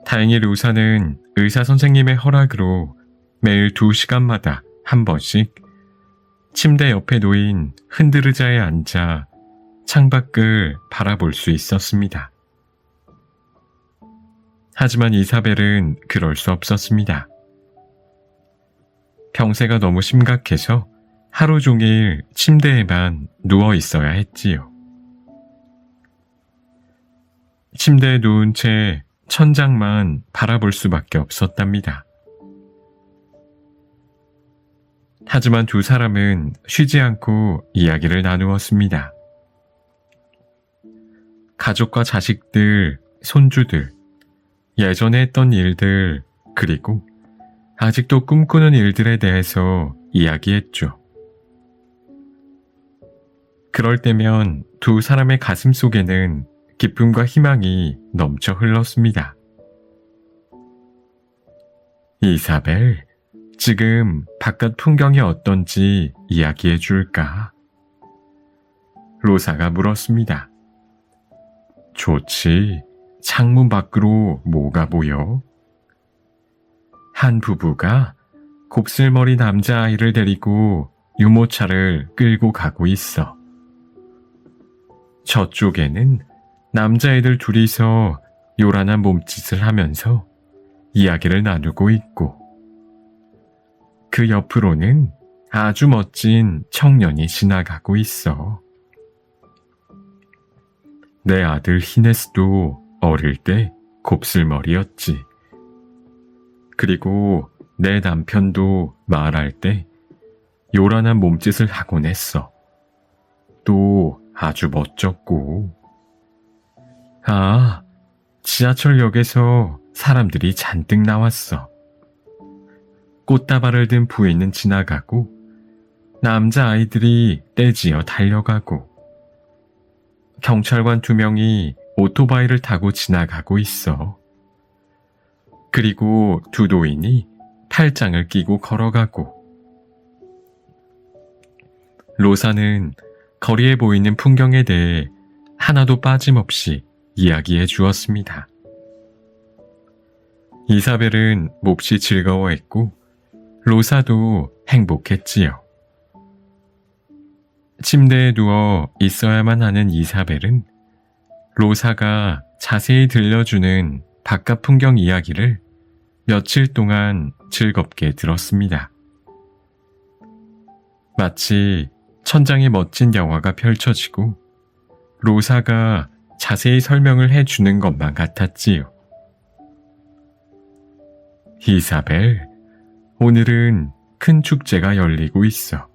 다행히 로사는 의사 선생님의 허락으로 매일 2시간마다 한 번씩 침대 옆에 놓인 흔들의자에 앉아 창밖을 바라볼 수 있었습니다. 하지만 이사벨은 그럴 수 없었습니다. 병세가 너무 심각해서 하루 종일 침대에만 누워 있어야 했지요. 침대에 누운 채 천장만 바라볼 수밖에 없었답니다. 하지만 두 사람은 쉬지 않고 이야기를 나누었습니다. 가족과 자식들, 손주들, 예전에 했던 일들, 그리고 아직도 꿈꾸는 일들에 대해서 이야기했죠. 그럴 때면 두 사람의 가슴 속에는 기쁨과 희망이 넘쳐 흘렀습니다. 이사벨, 지금 바깥 풍경이 어떤지 이야기해 줄까? 로사가 물었습니다. 좋지. 창문 밖으로 뭐가 보여? 한 부부가 곱슬머리 남자아이를 데리고 유모차를 끌고 가고 있어. 저쪽에는 남자애들 둘이서 요란한 몸짓을 하면서 이야기를 나누고 있고, 그 옆으로는 아주 멋진 청년이 지나가고 있어. 내 아들 히네스도 어릴 때 곱슬머리였지. 그리고 내 남편도 말할 때 요란한 몸짓을 하곤 했어. 또 아주 멋졌고. 아, 지하철역에서 사람들이 잔뜩 나왔어. 꽃다발을 든 부인은 지나가고 남자아이들이 떼지어 달려가고 경찰관 2명이 오토바이를 타고 지나가고 있어. 그리고 두 노인이 팔짱을 끼고 걸어가고. 로사는 거리에 보이는 풍경에 대해 하나도 빠짐없이 이야기해 주었습니다. 이사벨은 몹시 즐거워했고 로사도 행복했지요. 침대에 누워 있어야만 하는 이사벨은 로사가 자세히 들려주는 바깥 풍경 이야기를 며칠 동안 즐겁게 들었습니다. 마치 천장에 멋진 영화가 펼쳐지고 로사가 자세히 설명을 해주는 것만 같았지요. 이사벨, 오늘은 큰 축제가 열리고 있어.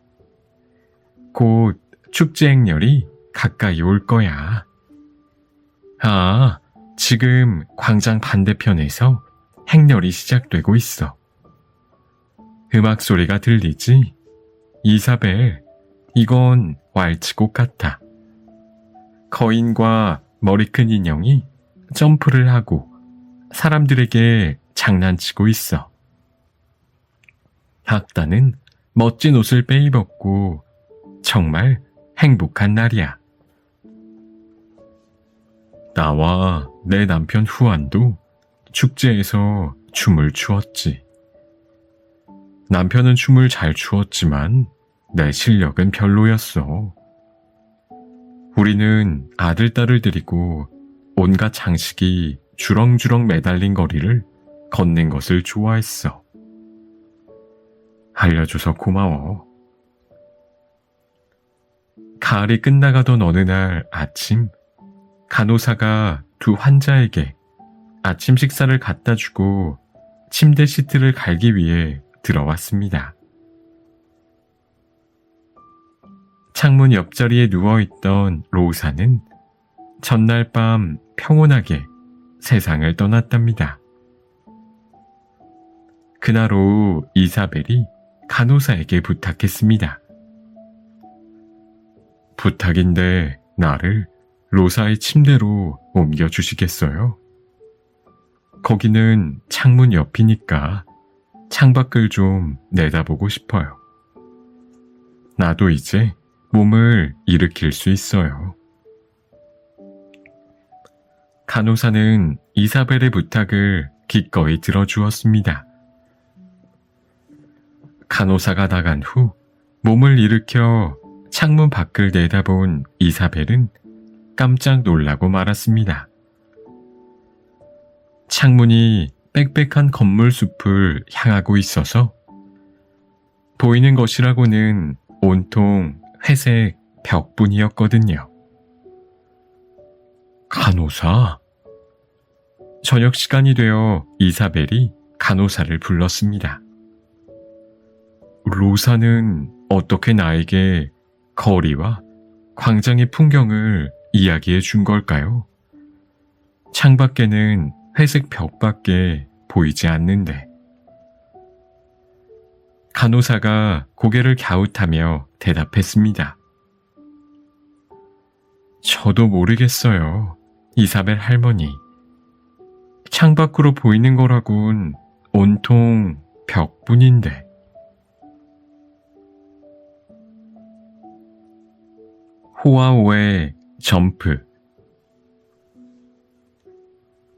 곧 축제 행렬이 가까이 올 거야. 아, 지금 광장 반대편에서 행렬이 시작되고 있어. 음악 소리가 들리지? 이사벨, 이건 왈츠곡 같아. 거인과 머리 큰 인형이 점프를 하고 사람들에게 장난치고 있어. 악단은 멋진 옷을 빼입었고 정말 행복한 날이야. 나와 내 남편 후안도 축제에서 춤을 추었지. 남편은 춤을 잘 추었지만 내 실력은 별로였어. 우리는 아들, 딸을 데리고 온갖 장식이 주렁주렁 매달린 거리를 걷는 것을 좋아했어. 알려줘서 고마워. 가을이 끝나가던 어느 날 아침, 간호사가 두 환자에게 아침 식사를 갖다 주고 침대 시트를 갈기 위해 들어왔습니다. 창문 옆자리에 누워있던 로사는 전날 밤 평온하게 세상을 떠났답니다. 그날 오후 이사벨이 간호사에게 부탁했습니다. 부탁인데 나를 로사의 침대로 옮겨주시겠어요? 거기는 창문 옆이니까 창밖을 좀 내다보고 싶어요. 나도 이제 몸을 일으킬 수 있어요. 간호사는 이사벨의 부탁을 기꺼이 들어주었습니다. 간호사가 나간 후 몸을 일으켜 창문 밖을 내다본 이사벨은 깜짝 놀라고 말았습니다. 창문이 빽빽한 건물 숲을 향하고 있어서 보이는 것이라고는 온통 회색 벽뿐이었거든요. 간호사? 저녁 시간이 되어 이사벨이 간호사를 불렀습니다. 로사는 어떻게 나에게 거리와 광장의 풍경을 이야기해 준 걸까요? 창밖에는 회색 벽밖에 보이지 않는데. 간호사가 고개를 갸웃하며 대답했습니다. 저도 모르겠어요, 이사벨 할머니. 창밖으로 보이는 거라곤 온통 벽뿐인데. 호아오의 점프.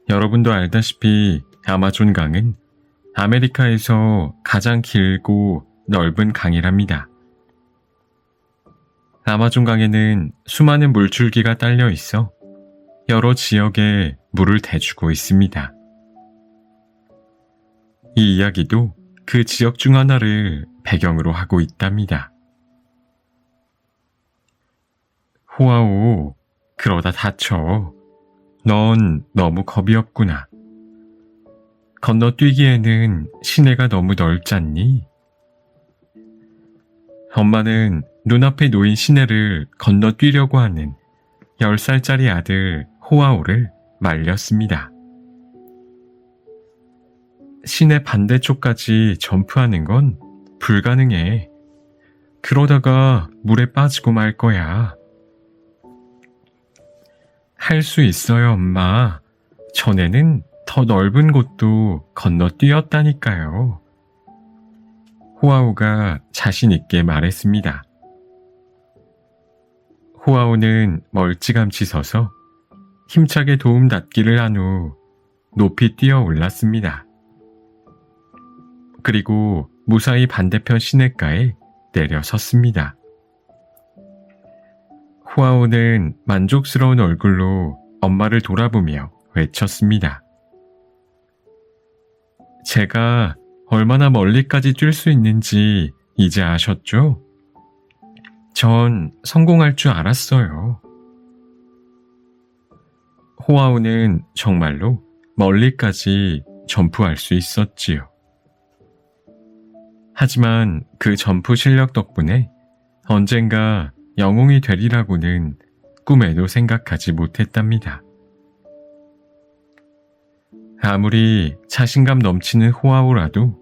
여러분도 알다시피 아마존 강은 아메리카에서 가장 길고 넓은 강이랍니다. 아마존 강에는 수많은 물줄기가 딸려 있어 여러 지역에 물을 대주고 있습니다. 이 이야기도 그 지역 중 하나를 배경으로 하고 있답니다. 호아오, 그러다 다쳐. 넌 너무 겁이 없구나. 건너뛰기에는 시내가 너무 넓잖니? 엄마는 눈앞에 놓인 시내를 건너뛰려고 하는 10살짜리 아들 호아오를 말렸습니다. 시내 반대쪽까지 점프하는 건 불가능해. 그러다가 물에 빠지고 말 거야. 할 수 있어요, 엄마. 전에는 더 넓은 곳도 건너뛰었다니까요. 호아오가 자신 있게 말했습니다. 호아오는 멀찌감치 서서 힘차게 도움 닫기를 한 후 높이 뛰어 올랐습니다. 그리고 무사히 반대편 시냇가에 내려섰습니다. 호아오는 만족스러운 얼굴로 엄마를 돌아보며 외쳤습니다. 제가 얼마나 멀리까지 뛸 수 있는지 이제 아셨죠? 전 성공할 줄 알았어요. 호아오는 정말로 멀리까지 점프할 수 있었지요. 하지만 그 점프 실력 덕분에 언젠가 영웅이 되리라고는 꿈에도 생각하지 못했답니다. 아무리 자신감 넘치는 호아오라도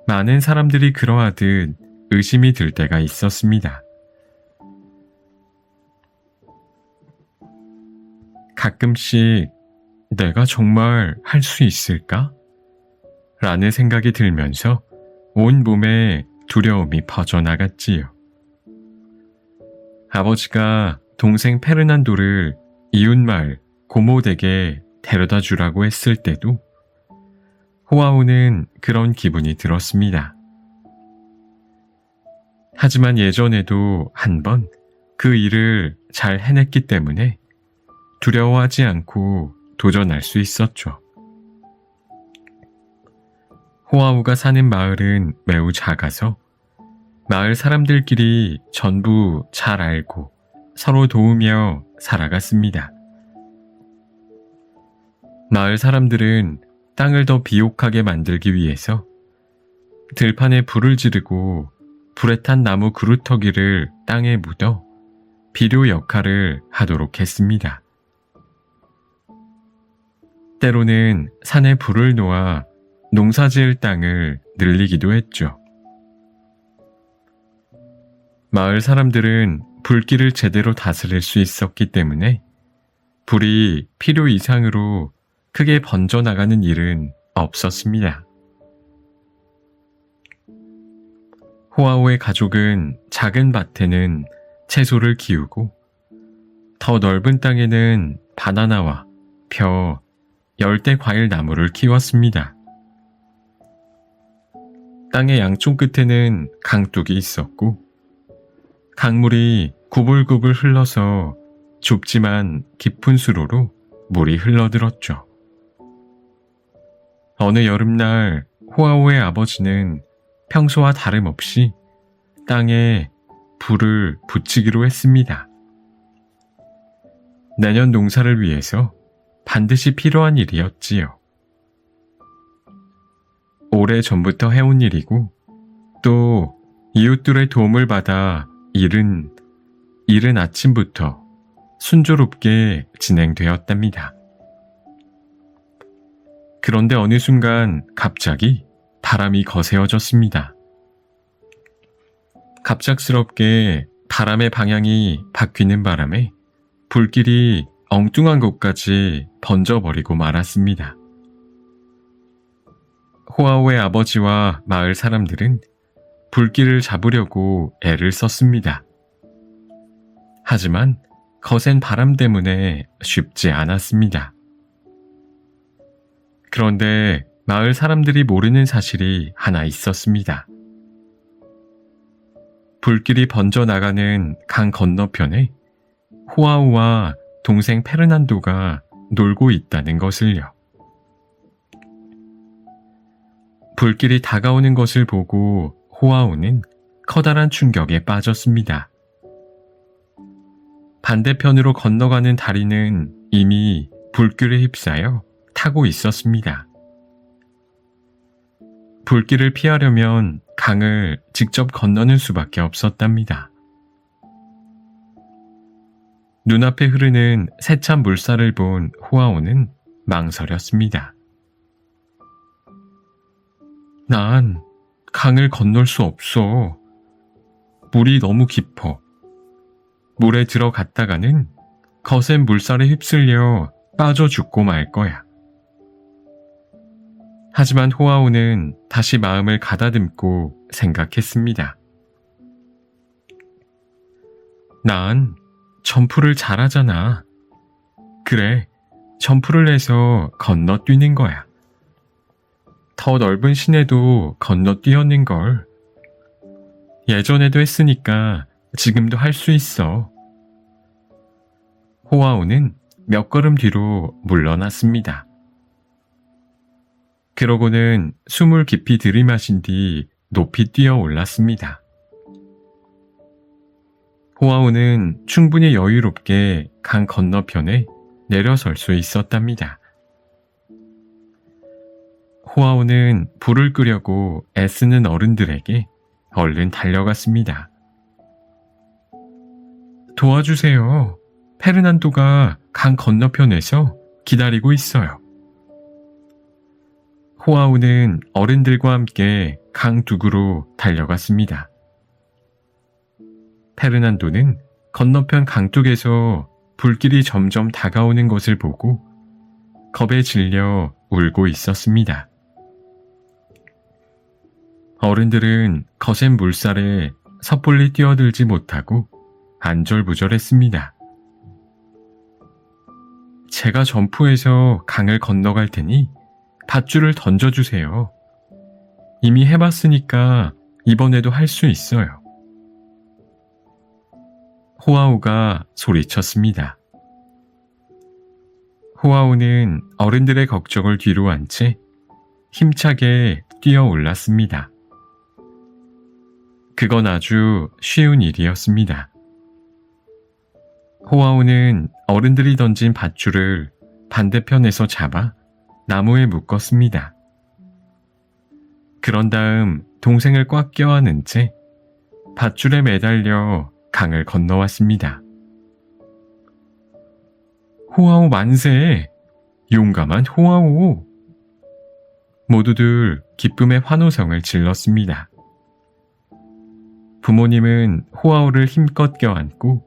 많은 사람들이 그러하듯 의심이 들 때가 있었습니다. 가끔씩 내가 정말 할 수 있을까? 라는 생각이 들면서 온 몸에 두려움이 퍼져나갔지요. 아버지가 동생 페르난도를 이웃마을 고모댁에 데려다 주라고 했을 때도 호아우는 그런 기분이 들었습니다. 하지만 예전에도 한 번 그 일을 잘 해냈기 때문에 두려워하지 않고 도전할 수 있었죠. 호아우가 사는 마을은 매우 작아서 마을 사람들끼리 전부 잘 알고 서로 도우며 살아갔습니다. 마을 사람들은 땅을 더 비옥하게 만들기 위해서 들판에 불을 지르고 불에 탄 나무 그루터기를 땅에 묻어 비료 역할을 하도록 했습니다. 때로는 산에 불을 놓아 농사지을 땅을 늘리기도 했죠. 마을 사람들은 불길을 제대로 다스릴 수 있었기 때문에 불이 필요 이상으로 크게 번져나가는 일은 없었습니다. 호아우의 가족은 작은 밭에는 채소를 키우고 더 넓은 땅에는 바나나와 벼, 열대 과일 나무를 키웠습니다. 땅의 양쪽 끝에는 강둑이 있었고 강물이 구불구불 흘러서 좁지만 깊은 수로로 물이 흘러들었죠. 어느 여름날 호아우의 아버지는 평소와 다름없이 땅에 불을 붙이기로 했습니다. 내년 농사를 위해서 반드시 필요한 일이었지요. 오래 전부터 해온 일이고 또 이웃들의 도움을 받아 일은 이른 아침부터 순조롭게 진행되었답니다. 그런데 어느 순간 갑자기 바람이 거세어졌습니다. 갑작스럽게 바람의 방향이 바뀌는 바람에 불길이 엉뚱한 곳까지 번져버리고 말았습니다. 호아우의 아버지와 마을 사람들은 불길을 잡으려고 애를 썼습니다. 하지만 거센 바람 때문에 쉽지 않았습니다. 그런데 마을 사람들이 모르는 사실이 하나 있었습니다. 불길이 번져나가는 강 건너편에 호아우와 동생 페르난도가 놀고 있다는 것을요. 불길이 다가오는 것을 보고 호아우는 커다란 충격에 빠졌습니다. 반대편으로 건너가는 다리는 이미 불길에 휩싸여 타고 있었습니다. 불길을 피하려면 강을 직접 건너는 수밖에 없었답니다. 눈앞에 흐르는 세찬 물살을 본 호아우는 망설였습니다. 난 강을 건널 수 없어. 물이 너무 깊어. 물에 들어갔다가는 거센 물살에 휩쓸려 빠져 죽고 말 거야. 하지만 호아우는 다시 마음을 가다듬고 생각했습니다. 난 점프를 잘하잖아. 그래, 점프를 해서 건너뛰는 거야. 더 넓은 시내도 건너뛰었는걸. 예전에도 했으니까 지금도 할 수 있어. 호아우는 몇 걸음 뒤로 물러났습니다. 그러고는 숨을 깊이 들이마신 뒤 높이 뛰어 올랐습니다. 호아우는 충분히 여유롭게 강 건너편에 내려설 수 있었답니다. 호아우는 불을 끄려고 애쓰는 어른들에게 얼른 달려갔습니다. 도와주세요. 페르난도가 강 건너편에서 기다리고 있어요. 호아우는 어른들과 함께 강 두구로 달려갔습니다. 페르난도는 건너편 강둑에서 불길이 점점 다가오는 것을 보고 겁에 질려 울고 있었습니다. 어른들은 거센 물살에 섣불리 뛰어들지 못하고 안절부절했습니다. 제가 점프해서 강을 건너갈 테니 밧줄을 던져주세요. 이미 해봤으니까 이번에도 할 수 있어요. 호아우가 소리쳤습니다. 호아우는 어른들의 걱정을 뒤로 한 채 힘차게 뛰어 올랐습니다. 그건 아주 쉬운 일이었습니다. 호아우는 어른들이 던진 밧줄을 반대편에서 잡아 나무에 묶었습니다. 그런 다음 동생을 꽉 껴안은 채 밧줄에 매달려 강을 건너왔습니다. 호아우 만세! 용감한 호아우! 모두들 기쁨의 환호성을 질렀습니다. 부모님은 호아우를 힘껏 껴안고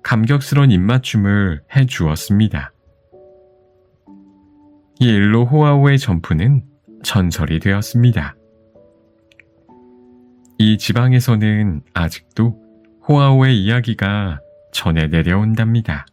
감격스러운 입맞춤을 해주었습니다. 이 일로 호아우의 점프는 전설이 되었습니다. 이 지방에서는 아직도 호아우의 이야기가 전해 내려온답니다.